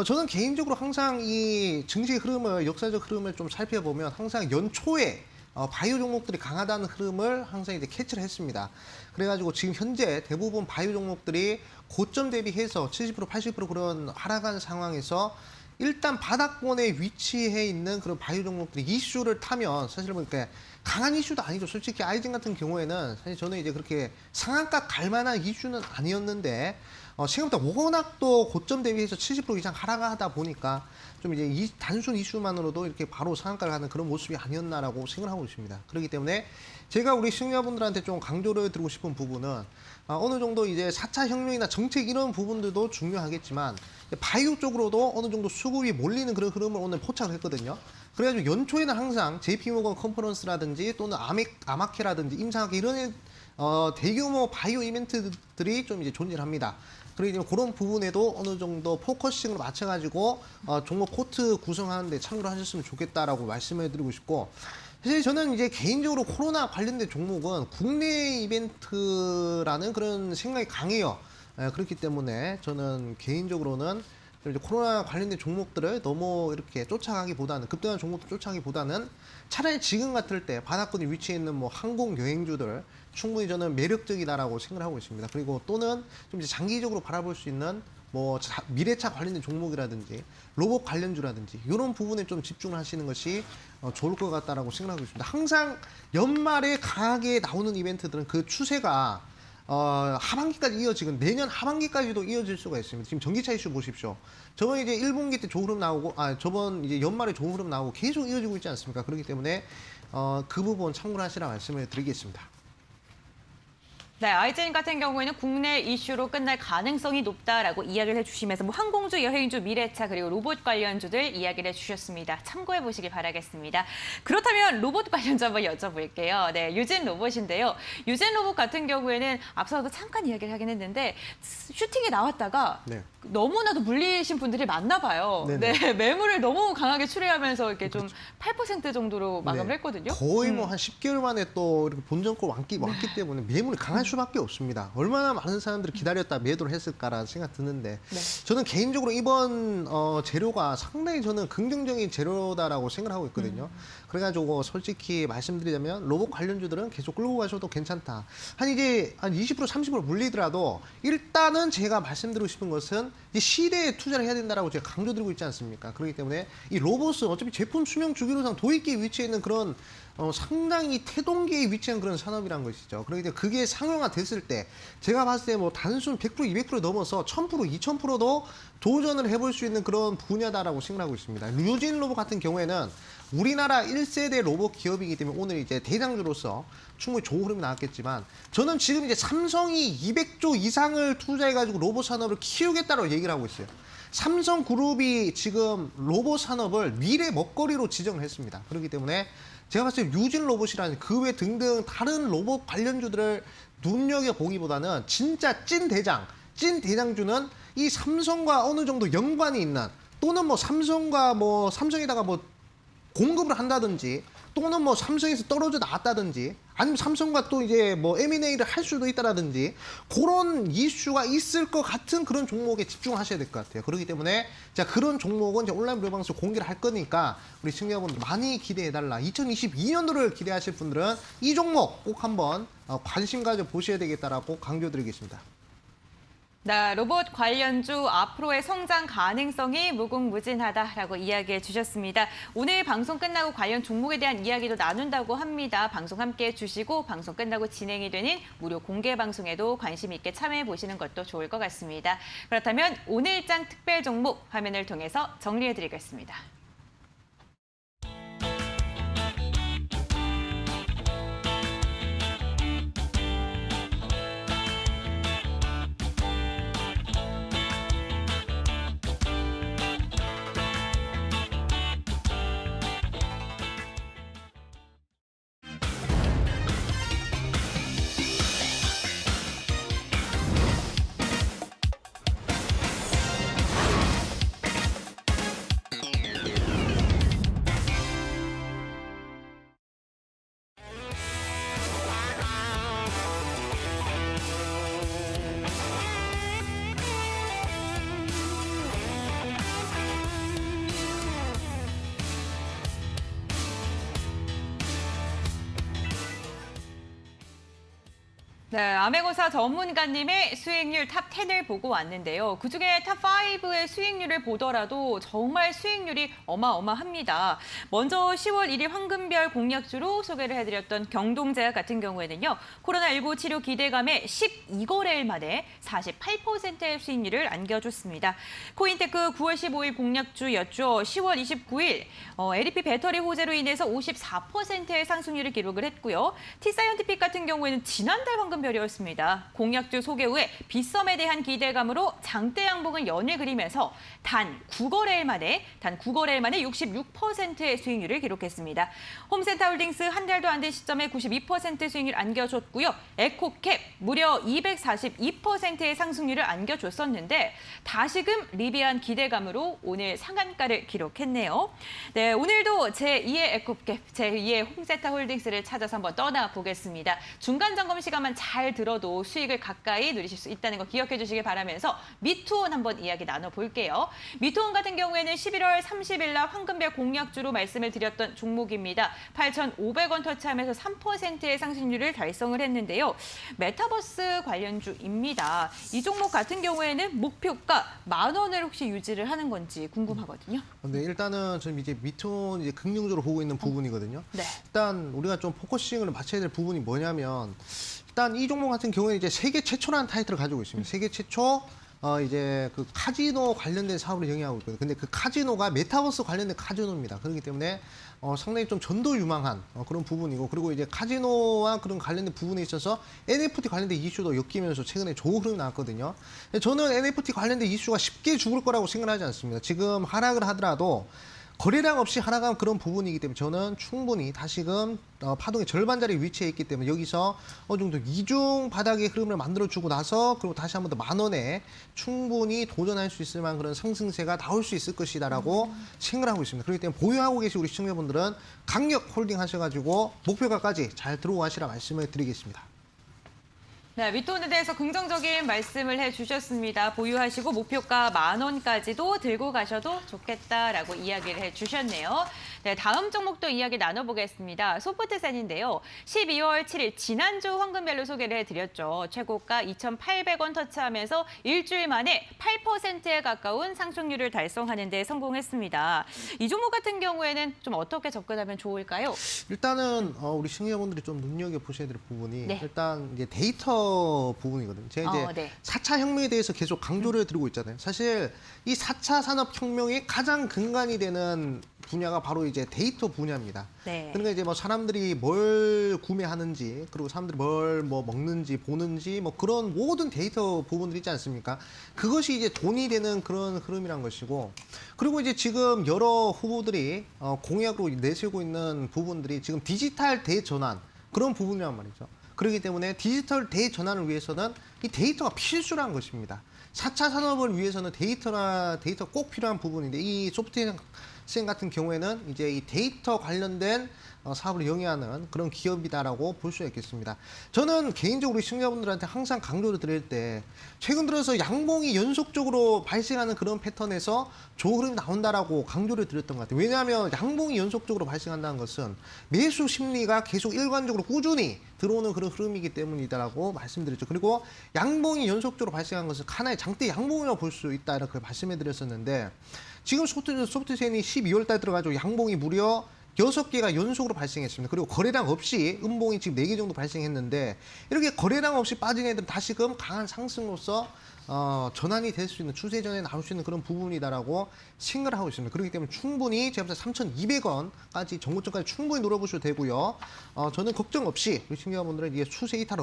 저는 개인적으로 항상 이 증시 흐름을 역사적 흐름을 좀 살펴보면 항상 연초에 바이오 종목들이 강하다는 흐름을 항상 이제 캐치를 했습니다. 그래가지고 지금 현재 대부분 바이오 종목들이 고점 대비해서 70% 80% 그런 하락한 상황에서 일단 바닥권에 위치해 있는 그런 바이오 종목들이 이슈를 타면 사실 보니까 강한 이슈도 아니죠. 솔직히 아이진 같은 경우에는 사실 저는 이제 그렇게 상한가 갈 만한 이슈는 아니었는데 생각보다 워낙 또 고점 대비해서 70% 이상 하락하다 보니까 좀 이제 이 단순 이슈만으로도 이렇게 바로 상한가를 가는 그런 모습이 아니었나라고 생각을 하고 있습니다. 그렇기 때문에 제가 우리 시청자분들한테 좀 강조를 드리고 싶은 부분은 어느 정도 이제 4차 혁명이나 정책 이런 부분들도 중요하겠지만 바이오 쪽으로도 어느 정도 수급이 몰리는 그런 흐름을 오늘 포착을 했거든요. 그래가지고 연초에는 항상 JP모건 컨퍼런스라든지 또는 아마케라든지 임상학회 이런 대규모 바이오 이벤트들이 좀 이제 존재를 합니다. 그리고 그런 부분에도 어느 정도 포커싱을 맞춰가지고 종목 코트 구성하는데 참고를 하셨으면 좋겠다라고 말씀을 드리고 싶고 사실 저는 이제 개인적으로 코로나 관련된 종목은 국내 이벤트라는 그런 생각이 강해요. 그렇기 때문에 저는 개인적으로는 이제 코로나 관련된 종목들을 너무 이렇게 쫓아가기보다는 급등한 종목들 쫓아가기보다는 차라리 지금 같을 때 바닥권에 위치해 있는 항공 여행주들 충분히 저는 매력적이다라고 생각을 하고 있습니다. 그리고 또는 좀 이제 장기적으로 바라볼 수 있는 미래차 관련된 종목이라든지 로봇 관련주라든지 이런 부분에 좀 집중을 하시는 것이 좋을 것 같다라고 생각하고 있습니다. 항상 연말에 강하게 나오는 이벤트들은 그 추세가 하반기까지 이어지건 내년 하반기까지도 이어질 수가 있습니다. 지금 전기차 이슈 보십시오. 저번 이제 1분기 때 좋은 흐름 나오고, 저번 이제 연말에 좋은 흐름 나오고 계속 이어지고 있지 않습니까? 그렇기 때문에 그 부분 참고를 하시라 말씀을 드리겠습니다. 네, 아이젠 같은 경우에는 국내 이슈로 끝날 가능성이 높다라고 이야기를 해주시면서 뭐 항공주, 여행주, 미래차 그리고 로봇 관련주들 이야기를 해주셨습니다. 참고해 보시기 바라겠습니다. 그렇다면 로봇 관련주 한번 여쭤볼게요. 네, 유진 로봇인데요. 유진 로봇 같은 경우에는 앞서도 잠깐 이야기를 하긴 했는데 슈팅에 나왔다가 네. 너무나도 물리신 분들이 많나 봐요. 네네. 네, 매물을 너무 강하게 추리하면서 이렇게 좀 8% 정도로 마감을 네. 했거든요. 거의 뭐 한 10개월 만에 또 이렇게 본전권 왔기 때문에 매물이 강할 수밖에 없습니다. 얼마나 많은 사람들이 기다렸다 매도를 했을까라는 생각 드는데 네. 저는 개인적으로 이번 재료가 상당히 저는 긍정적인 재료다라고 생각을 하고 있거든요. 그래가지고 솔직히 말씀드리자면 로봇 관련주들은 계속 끌고 가셔도 괜찮다. 이제 한 20% 30% 물리더라도 일단은 제가 말씀드리고 싶은 것은 이 시대에 투자를 해야 된다라고 제가 강조드리고 있지 않습니까? 그렇기 때문에 이 로봇은 어차피 제품 수명 주기로상 도입기에 위치해 있는 그런 상당히 태동기에 위치한 그런 산업이란 것이죠. 그렇기 때문에 그게 상용화 됐을 때 제가 봤을 때 뭐 단순 100% 200% 넘어서 1000% 2000%도 도전을 해볼 수 있는 그런 분야다라고 생각하고 있습니다. 유진 로봇 같은 경우에는 우리나라 1세대 로봇 기업이기 때문에 오늘 이제 대장주로서 충분히 좋은 흐름이 나왔겠지만 저는 지금 이제 삼성이 200조 이상을 투자해가지고 로봇 산업을 키우겠다고 얘기를 하고 있어요. 삼성그룹이 지금 로봇 산업을 미래 먹거리로 지정을 했습니다. 그렇기 때문에 제가 봤을 때 유진 로봇이라는 그 외 등등 다른 로봇 관련주들을 눈여겨보기보다는 진짜 찐 대장주는 이 삼성과 어느 정도 연관이 있는 또는 뭐 삼성과 뭐 삼성에다가 뭐 공급을 한다든지 또는 뭐 삼성에서 떨어져 나왔다든지 아니면 삼성과 또 이제 뭐 M&A를 할 수도 있다라든지 그런 이슈가 있을 것 같은 그런 종목에 집중하셔야 될 것 같아요. 그렇기 때문에 자 그런 종목은 이제 온라인 무료 방송 공개를 할 거니까 우리 시청자분들 많이 기대해달라. 2022년도를 기대하실 분들은 이 종목 꼭 한번 관심 가져 보셔야 되겠다라고 강조드리겠습니다. 네, 로봇 관련주 앞으로의 성장 가능성이 무궁무진하다라고 이야기해 주셨습니다. 오늘 방송 끝나고 관련 종목에 대한 이야기도 나눈다고 합니다. 방송 함께해 주시고 방송 끝나고 진행이 되는 무료 공개 방송에도 관심 있게 참여해 보시는 것도 좋을 것 같습니다. 그렇다면 오늘장 특별 종목 화면을 통해서 정리해 드리겠습니다. 네, 아메고사 전문가님의 수익률 탑 10을 보고 왔는데요. 그중에 탑 5의 수익률을 보더라도 정말 수익률이 어마어마합니다. 먼저 10월 1일 황금별 공략주로 소개를 해드렸던 경동제약 같은 경우에는요. 코로나19 치료 기대감에 12거래일 만에 48%의 수익률을 안겨줬습니다. 코인테크 9월 15일 공략주였죠. 10월 29일 LEP 배터리 호재로 인해서 54%의 상승률을 기록을 했고요. T사이언티픽 같은 경우에는 지난달 황금별이었습니다. 공약주 소개 후에 빗썸에 대한 기대감으로 장대 양봉을 연일 그리면서 단 9거래일 만에 66%의 수익률을 기록했습니다. 홈센터홀딩스 한 달도 안 된 시점에 92% 수익률 안겨줬고요. 에코캡 무려 242%의 상승률을 안겨줬었는데 다시금 리비안 기대감으로 오늘 상한가를 기록했네요. 네, 오늘도 제2의 에코캡, 제2의 홈센터홀딩스를 찾아서 한번 떠나보겠습니다. 중간 점검 시간만 잘 들어도 수익을 가까이 누리실 수 있다는 거 기억해 주시기 바라면서 미투온 한번 이야기 나눠볼게요. 미투온 같은 경우에는 11월 30일 날 황금별 공략주로 말씀을 드렸던 종목입니다. 8,500원 터치하면서 3%의 상승률을 달성을 했는데요. 메타버스 관련주입니다. 이 종목 같은 경우에는 목표가 10,000원을 혹시 유지를 하는 건지 궁금하거든요. 근데 일단은 저는 이제 미투온 이제 긍정적으로 보고 있는 부분이거든요. 네. 일단 우리가 좀 포커싱을 맞춰야 될 부분이 뭐냐면 일단 이 종목 같은 경우에 이제 세계 최초라는 타이틀을 가지고 있습니다. 세계 최초 이제 그 카지노 관련된 사업을 영위하고 있거든요. 근데 그 카지노가 메타버스 관련된 카지노입니다. 그렇기 때문에 상당히 좀 전도 유망한 그런 부분이고, 그리고 이제 카지노와 그런 관련된 부분에 있어서 NFT 관련된 이슈도 엮이면서 최근에 좋은 흐름이 나왔거든요. 저는 NFT 관련된 이슈가 쉽게 죽을 거라고 생각하지 않습니다. 지금 하락을 하더라도 거래량 없이 하락한 그런 부분이기 때문에 저는 충분히 다시금 파동의 절반 자리에 위치해 있기 때문에 여기서 어느 정도 이중 바닥의 흐름을 만들어주고 나서 그리고 다시 한 번 더 10,000원에 충분히 도전할 수 있을 만한 그런 상승세가 나올 수 있을 것이다라고 생각을 하고 있습니다. 그렇기 때문에 보유하고 계신 우리 시청자분들은 강력 홀딩 하셔가지고 목표가까지 잘 들어오고 가시라 말씀을 드리겠습니다. 네, 윗돈에 대해서 긍정적인 말씀을 해주셨습니다. 보유하시고 목표가 10,000원까지도 들고 가셔도 좋겠다라고 이야기를 해주셨네요. 네, 다음 종목도 이야기 나눠보겠습니다. 소프트센인데요. 12월 7일 지난주 황금별로 소개를 해드렸죠. 최고가 2,800원 터치하면서 일주일 만에 8%에 가까운 상승률을 달성하는 데 성공했습니다. 이 종목 같은 경우에는 좀 어떻게 접근하면 좋을까요? 일단은 우리 시청자분들이 좀 눈여겨보셔야 될 부분이 네. 일단 이제 데이터 부분이거든요. 제가 이제 네. 4차 혁명에 대해서 계속 강조를 드리고 있잖아요. 사실 이 4차 산업혁명의 가장 근간이 되는 분야가 바로 이제 데이터 분야입니다. 네. 그러니까 이제 뭐 사람들이 뭘 구매하는지, 그리고 사람들이 뭘 뭐 먹는지, 보는지, 뭐 그런 모든 데이터 부분들이 있지 않습니까? 그것이 이제 돈이 되는 그런 흐름이란 것이고, 그리고 이제 지금 여러 후보들이 공약으로 내세우고 있는 부분들이 지금 디지털 대전환 그런 부분이란 말이죠. 그렇기 때문에 디지털 대전환을 위해서는 이 데이터가 필수라는 것입니다. 4차 산업을 위해서는 데이터가 꼭 필요한 부분인데, 이 소프트웨어 같은 경우에는 이제 이 데이터 관련된 사업을 영위하는 그런 기업이다라고 볼 수 있겠습니다. 저는 개인적으로 시청자분들한테 항상 강조를 드릴 때, 최근 들어서 양봉이 연속적으로 발생하는 그런 패턴에서 좋은 흐름이 나온다라고 강조를 드렸던 것 같아요. 왜냐하면 양봉이 연속적으로 발생한다는 것은 매수 심리가 계속 일관적으로 꾸준히 들어오는 그런 흐름이기 때문이다라고 말씀드렸죠. 그리고 양봉이 연속적으로 발생한 것은 하나의 장대 양봉이라고 볼 수 있다, 이렇게 말씀해 드렸었는데, 지금 소프트젠이 12월 달 들어가지고 양봉이 무려 6개가 연속으로 발생했습니다. 그리고 거래량 없이 음봉이 지금 4개 정도 발생했는데, 이렇게 거래량 없이 빠진 애들은 다시금 강한 상승으로서 전환이 될 수 있는, 추세 전에 나올 수 있는 그런 부분이다라고 생각을 하고 있습니다. 그렇기 때문에 충분히 제가 봤을 때 3,200원까지 정고점까지 충분히 노려보셔도 되고요. 저는 걱정 없이 우리 시청자분들은 이게 추세 이탈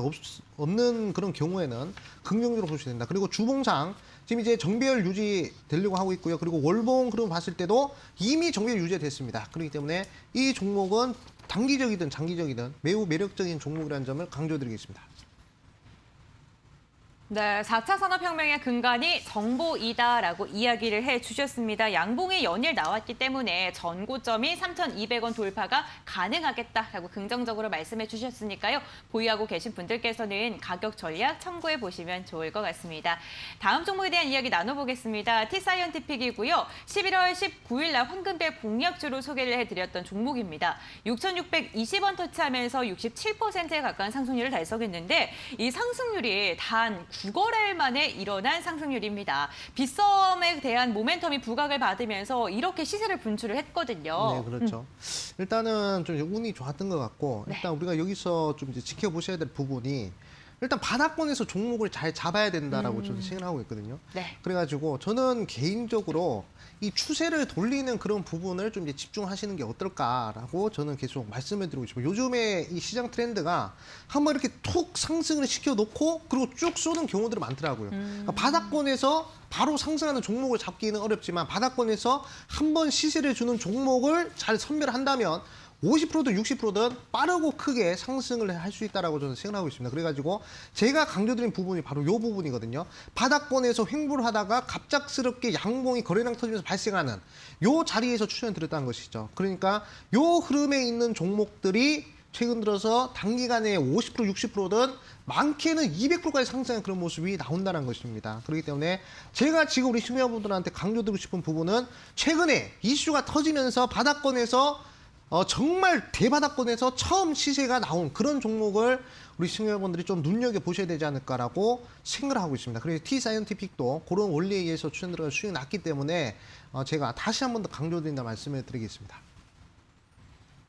없는 그런 경우에는 긍정적으로 보셔야 된다. 그리고 주봉상 지금 이제 정배열 유지되려고 하고 있고요. 그리고 월봉 흐름 봤을 때도 이미 정배열 유지됐습니다. 그렇기 때문에 이 종목은 단기적이든 장기적이든 매우 매력적인 종목이라는 점을 강조드리겠습니다. 네, 4차 산업혁명의 근간이 정보이다라고 이야기를 해주셨습니다. 양봉이 연일 나왔기 때문에 전고점이 3,200원 돌파가 가능하겠다라고 긍정적으로 말씀해 주셨으니까요. 보유하고 계신 분들께서는 가격 전략 참고해 보시면 좋을 것 같습니다. 다음 종목에 대한 이야기 나눠보겠습니다. T사이언티픽이고요. 11월 19일 날 황금별 공약주로 소개를 해드렸던 종목입니다. 6,620원 터치하면서 67%에 가까운 상승률을 달성했는데, 이 상승률이 단 9거래일 만에 일어난 상승률입니다. 빗썸에 대한 모멘텀이 부각을 받으면서 이렇게 시세를 분출을 했거든요. 네, 그렇죠. 일단은 좀 운이 좋았던 것 같고, 네. 일단 우리가 여기서 좀 이제 지켜보셔야 될 부분이, 일단 바닥권에서 종목을 잘 잡아야 된다라고 저는 생각하고 있거든요. 네. 그래가지고 저는 개인적으로 이 추세를 돌리는 그런 부분을 좀 이제 집중하시는 게 어떨까라고 저는 계속 말씀을 드리고 싶어요. 요즘에 이 시장 트렌드가 한번 이렇게 툭 상승을 시켜놓고 그리고 쭉 쏘는 경우들이 많더라고요. 그러니까 바닥권에서 바로 상승하는 종목을 잡기는 어렵지만, 바닥권에서 한번 시세를 주는 종목을 잘 선별한다면 50%든 60%든 빠르고 크게 상승을 할 수 있다라고 저는 생각하고 있습니다. 그래가지고 제가 강조드린 부분이 바로 이 부분이거든요. 바닥권에서 횡보를 하다가 갑작스럽게 양봉이 거래량 터지면서 발생하는 요 자리에서 추천드렸다는 것이죠. 그러니까 요 흐름에 있는 종목들이 최근 들어서 단기간에 50% 60%든 많게는 200%까지 상승한 그런 모습이 나온다는 것입니다. 그렇기 때문에 제가 지금 우리 시청자분들한테 강조드리고 싶은 부분은, 최근에 이슈가 터지면서 바닥권에서 정말 대바닥권에서 처음 시세가 나온 그런 종목을 우리 시청자분들이 좀 눈여겨보셔야 되지 않을까라고 생각을 하고 있습니다. 그래서 T사이언티픽도 그런 원리에 의해서 추천 들어가 수익이 났기 때문에 제가 다시 한 번 더 강조드린다 말씀을 드리겠습니다.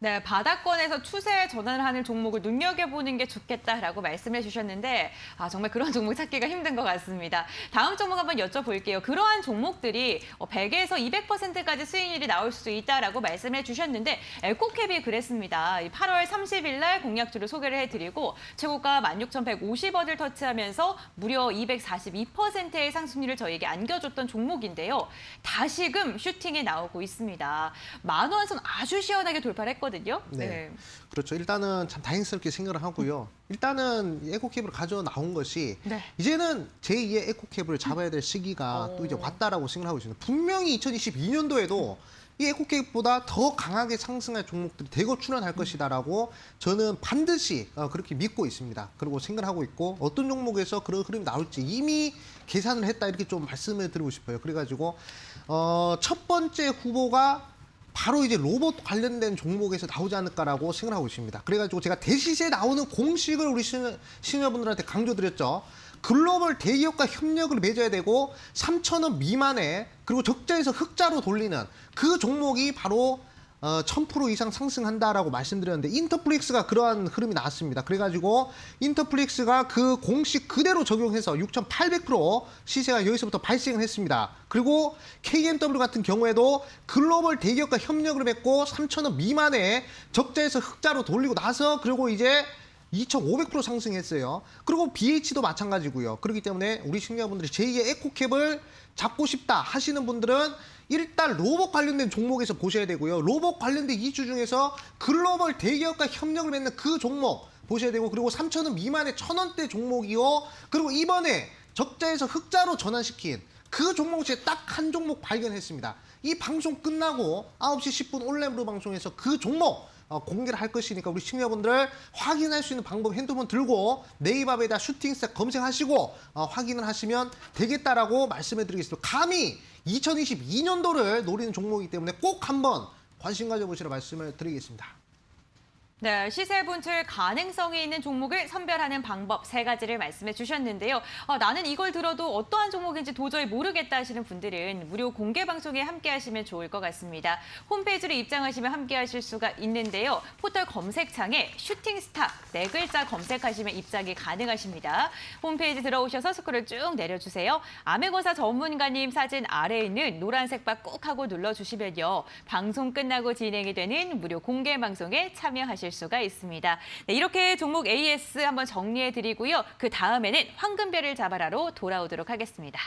네, 바닥권에서 추세 전환을 하는 종목을 눈여겨보는 게 좋겠다라고 말씀해 주셨는데 정말 그런 종목 찾기가 힘든 것 같습니다. 다음 종목 한번 여쭤볼게요. 그러한 종목들이 100에서 200%까지 수익률이 나올 수 있다라고 말씀해 주셨는데 에코캡이 그랬습니다. 8월 30일 날 공략주를 소개를 해드리고 최고가 16,150원을 터치하면서 무려 242%의 상승률을 저희에게 안겨줬던 종목인데요. 다시금 슈팅이 나오고 있습니다. 10,000원 선 아주 시원하게 돌파를 했거든요. 네. 그렇죠. 일단은 참 다행스럽게 생각을 하고요. 일단은 에코캡을 가져 나온 것이 네. 이제는 제2의 에코캡을 잡아야 될 시기가 또 이제 왔다라고 생각하고 있습니다. 분명히 2022년도에도 이 에코캡보다 더 강하게 상승할 종목들이 대거 출현할 것이다라고 저는 반드시 그렇게 믿고 있습니다. 그리고 생각하고 있고 어떤 종목에서 그런 흐름이 나올지 이미 계산을 했다 이렇게 좀 말씀을 드리고 싶어요. 그래가지고 첫 번째 후보가 바로 이제 로봇 관련된 종목에서 나오지 않을까라고 생각하고 있습니다. 그래가지고 제가 대시세에 나오는 공식을 우리 시청자분들한테 강조드렸죠. 글로벌 대기업과 협력을 맺어야 되고 3,000원 미만에 그리고 적자에서 흑자로 돌리는 그 종목이 바로 1000% 이상 상승한다라고 말씀드렸는데 인터플릭스가 그러한 흐름이 나왔습니다. 그래가지고 인터플릭스가 그 공식 그대로 적용해서 6,800% 시세가 여기서부터 발생을 했습니다. 그리고 KMW 같은 경우에도 글로벌 대기업과 협력을 맺고 3,000원 미만에 적자에서 흑자로 돌리고 나서 그리고 이제 2,500% 상승했어요. 그리고 BH도 마찬가지고요. 그렇기 때문에 우리 시청자분들이 제2의 에코캡을 잡고 싶다 하시는 분들은 일단 로봇 관련된 종목에서 보셔야 되고요. 로봇 관련된 이슈 중에서 글로벌 대기업과 협력을 맺는 그 종목 보셔야 되고 그리고 3,000원 미만의 1,000원대 종목이요. 그리고 이번에 적자에서 흑자로 전환시킨 그 종목 중에 딱 한 종목 발견했습니다. 이 방송 끝나고 9시 10분 온라인으로 방송에서 그 종목 공개를 할 것이니까 우리 시청자분들 확인할 수 있는 방법 핸드폰 들고 네이버에다 슈팅스타 검색하시고 확인을 하시면 되겠다라고 말씀해 드리겠습니다. 감히 2022년도를 노리는 종목이기 때문에 꼭 한번 관심 가져보시라 말씀을 드리겠습니다. 네, 시세 분출 가능성이 있는 종목을 선별하는 방법 3가지를 말씀해 주셨는데요. 나는 이걸 들어도 어떠한 종목인지 도저히 모르겠다 하시는 분들은 무료 공개 방송에 함께 하시면 좋을 것 같습니다. 홈페이지로 입장하시면 함께 하실 수가 있는데요. 포털 검색창에 슈팅스타 4글자 검색하시면 입장이 가능하십니다. 홈페이지 들어오셔서 스크롤 쭉 내려주세요. 아메고사 전문가님 사진 아래에 있는 노란색 바 꾹 하고 눌러주시면요. 방송 끝나고 진행이 되는 무료 공개 방송에 참여하실 수가 있습니다. 네, 이렇게 종목 AS 한번 정리해드리고요. 그 다음에는 황금별을 잡아라로 돌아오도록 하겠습니다.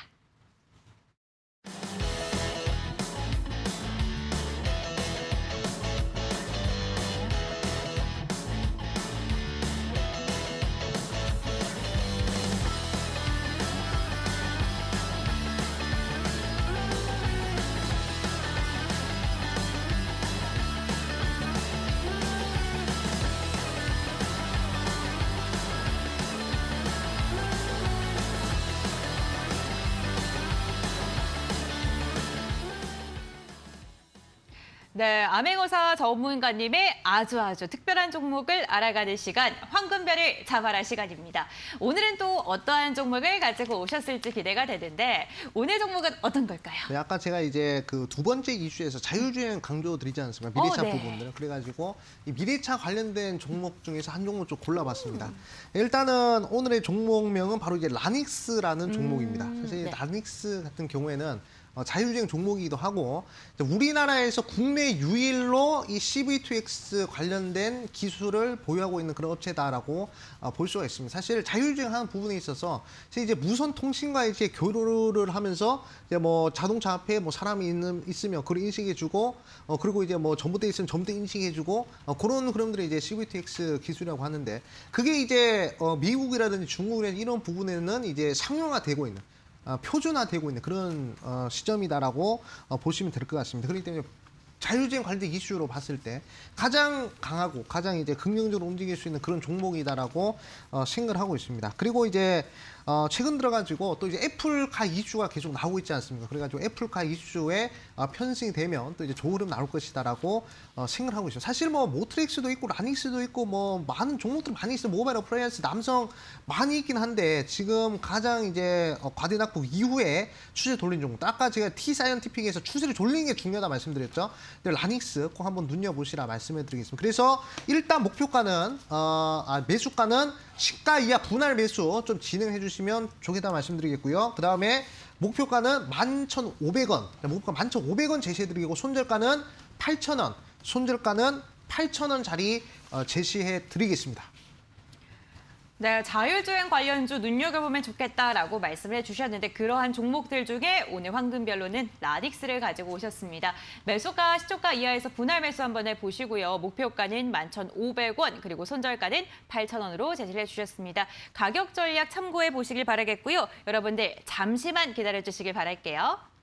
네, 암행어사 전문가님의 아주 특별한 종목을 알아가는 시간, 황금별을 잡아라 시간입니다. 오늘은 또 어떠한 종목을 가지고 오셨을지 기대가 되는데 오늘 종목은 어떤 걸까요? 네, 아까 제가 이제 그 두 번째 이슈에서 자율주행 강조 드리지 않습니까? 미래차 네. 부분들. 그래가지고 이 미래차 관련된 종목 중에서 한 종목 좀 골라봤습니다. 일단은 오늘의 종목명은 바로 이제 라닉스라는 종목입니다. 사실 네. 라닉스 같은 경우에는 자율주행 종목이기도 하고 우리나라에서 국내 유일로 이 CV2X 관련된 기술을 보유하고 있는 그런 업체다라고 볼 수가 있습니다. 사실 자율주행하는 부분에 있어서 이제 무선 통신과 이제 교류를 하면서 이제 뭐 자동차 앞에 뭐 사람이 있으면 그걸 인식해주고 그리고 이제 뭐 전봇대 있으면 전봇대 인식해주고 그런 흐름들이 이제 CV2X 기술이라고 하는데 그게 이제 미국이라든지 중국이라든지 이런 부분에는 이제 상용화되고 있는. 표준화되고 있는 그런 시점이다라고 보시면 될 것 같습니다. 그렇기 때문에 자율주행 관련된 이슈로 봤을 때 가장 강하고 가장 이제 긍정적으로 움직일 수 있는 그런 종목이다라고 생각을 하고 있습니다. 그리고 이제 최근 들어가지고 또 이제 애플카 이슈가 계속 나오고 있지 않습니까? 그래가지고 애플카 이슈에 편승이 되면 또 이제 좋은 흐름 나올 것이다라고 생각을 하고 있어요. 사실 뭐 모트렉스도 있고 라닉스도 있고 뭐 많은 종목들 많이 있어요. 모바일 어플라이언스 남성 많이 있긴 한데 지금 가장 이제 과대 낙폭 이후에 추세 돌린 종목. 아까 제가 T 사이언티픽에서 추세를 돌리는 게 중요하다 말씀드렸죠. 근데 라닉스 꼭 한번 눈여보시라 말씀해드리겠습니다. 그래서 일단 목표가는 매수가는 시가 이하 분할 매수 좀 진행해 주시면 좋겠다 말씀드리겠고요. 그 다음에 목표가는 11,500원, 목표가 11,500원 제시해드리고 손절가는 8,000원, 손절가는 8,000원짜리 제시해드리겠습니다. 네, 자율주행 관련주 눈여겨보면 좋겠다라고 말씀을 해주셨는데 그러한 종목들 중에 오늘 황금별로는 라닉스를 가지고 오셨습니다. 매수가 시초가 이하에서 분할 매수 한번 해보시고요. 목표가는 11,500원 그리고 손절가는 8,000원으로 제시를 해주셨습니다. 가격 전략 참고해 보시길 바라겠고요. 여러분들 잠시만 기다려주시길 바랄게요.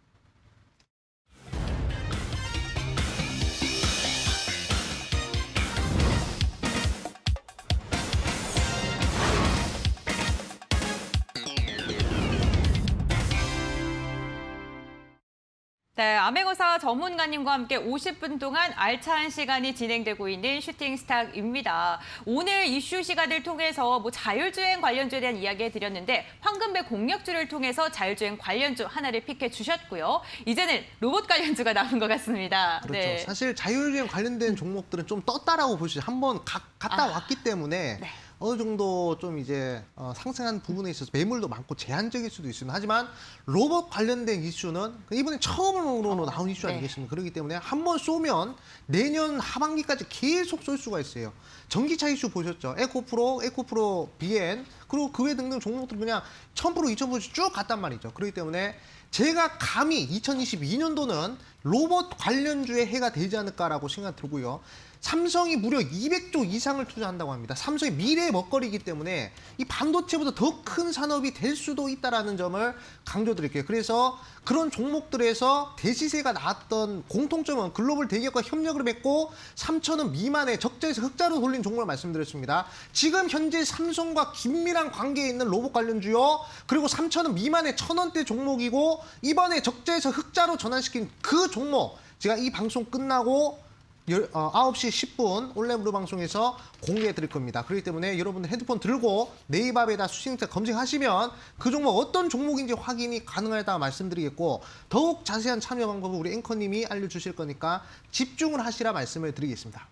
네, 암행어사 전문가님과 함께 50분 동안 알찬 시간이 진행되고 있는 슈팅스탁입니다. 오늘 이슈 시간을 통해서 자율주행 관련주에 대한 이야기 해드렸는데 황금배 공략주를 통해서 자율주행 관련주 하나를 픽해 주셨고요. 이제는 로봇 관련주가 남은 것 같습니다. 그렇죠. 네. 사실 자율주행 관련된 종목들은 좀 떴다라고 보시죠. 한번 갔다 왔기 때문에 네. 어느 정도 좀 이제 상승한 부분에 있어서 매물도 많고 제한적일 수도 있습니다. 하지만 로봇 관련된 이슈는 이번에 처음으로 나온 이슈 네. 아니겠습니까? 그렇기 때문에 한번 쏘면 내년 하반기까지 계속 쏠 수가 있어요. 전기차 이슈 보셨죠? 에코프로, BN 그리고 그 외 등등 종목들 그냥 1000%, 2000%씩 쭉 갔단 말이죠. 그렇기 때문에 제가 감히 2022년도는 로봇 관련주의 해가 되지 않을까라고 생각 들고요. 삼성이 무려 200조 이상을 투자한다고 합니다. 삼성의 미래의 먹거리이기 때문에 이 반도체보다 더 큰 산업이 될 수도 있다는 점을 강조드릴게요. 그래서 그런 종목들에서 대시세가 나왔던 공통점은 글로벌 대기업과 협력을 맺고 3,000원 미만의 적자에서 흑자로 돌린 종목을 말씀드렸습니다. 지금 현재 삼성과 긴밀한 관계에 있는 로봇 관련주요. 그리고 3,000원 미만의 1,000원대 종목이고 이번에 적자에서 흑자로 전환시킨 그 종목 제가 이 방송 끝나고 9시 10분 온라인 방송에서 공개해 드릴 겁니다. 그렇기 때문에 여러분들 핸드폰 들고 네이버에다 수신자 검색하시면 그 종목 어떤 종목인지 확인이 가능하다 말씀드리겠고 더욱 자세한 참여 방법은 우리 앵커님이 알려주실 거니까 집중을 하시라 말씀을 드리겠습니다.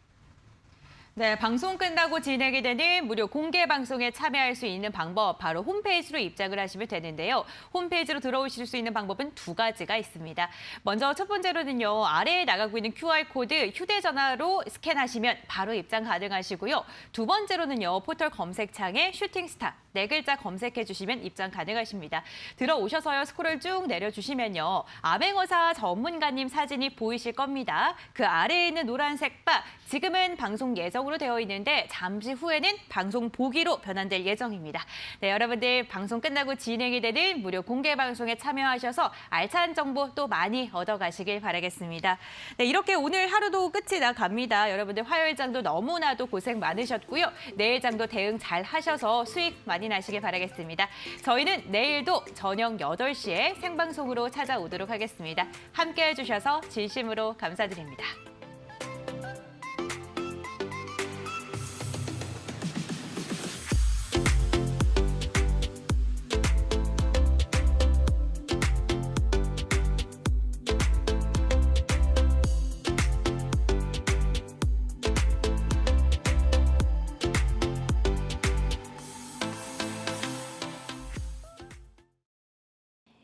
네, 방송 끝나고 진행이 되는 무료 공개 방송에 참여할 수 있는 방법 바로 홈페이지로 입장을 하시면 되는데요. 홈페이지로 들어오실 수 있는 방법은 두 가지가 있습니다. 먼저 첫 번째로는요. 아래에 나가고 있는 QR코드 휴대전화로 스캔하시면 바로 입장 가능하시고요. 두 번째로는요. 포털 검색창에 슈팅스타 네 글자 검색해 주시면 입장 가능하십니다. 들어오셔서요. 스크롤 쭉 내려주시면요. 암행어사 전문가님 사진이 보이실 겁니다. 그 아래에 있는 노란색 바 지금은 방송 예정으로 되어 있는데 잠시 후에는 방송 보기로 변환될 예정입니다. 네, 여러분들 방송 끝나고 진행이 되는 무료 공개 방송에 참여하셔서 알찬 정보 또 많이 얻어가시길 바라겠습니다. 네, 이렇게 오늘 하루도 끝이 나갑니다. 여러분들 화요일장도 너무나도 고생 많으셨고요. 내일장도 대응 잘 하셔서 수익 많이 나시길 바라겠습니다. 저희는 내일도 저녁 8시에 생방송으로 찾아오도록 하겠습니다. 함께해 주셔서 진심으로 감사드립니다.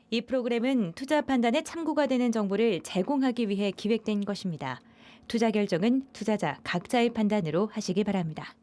이 프로그램은 투자 판단에 참고가 되는 정보를 제공하기 위해 기획된 것입니다. 투자 결정은 투자자 각자의 판단으로 하시기 바랍니다.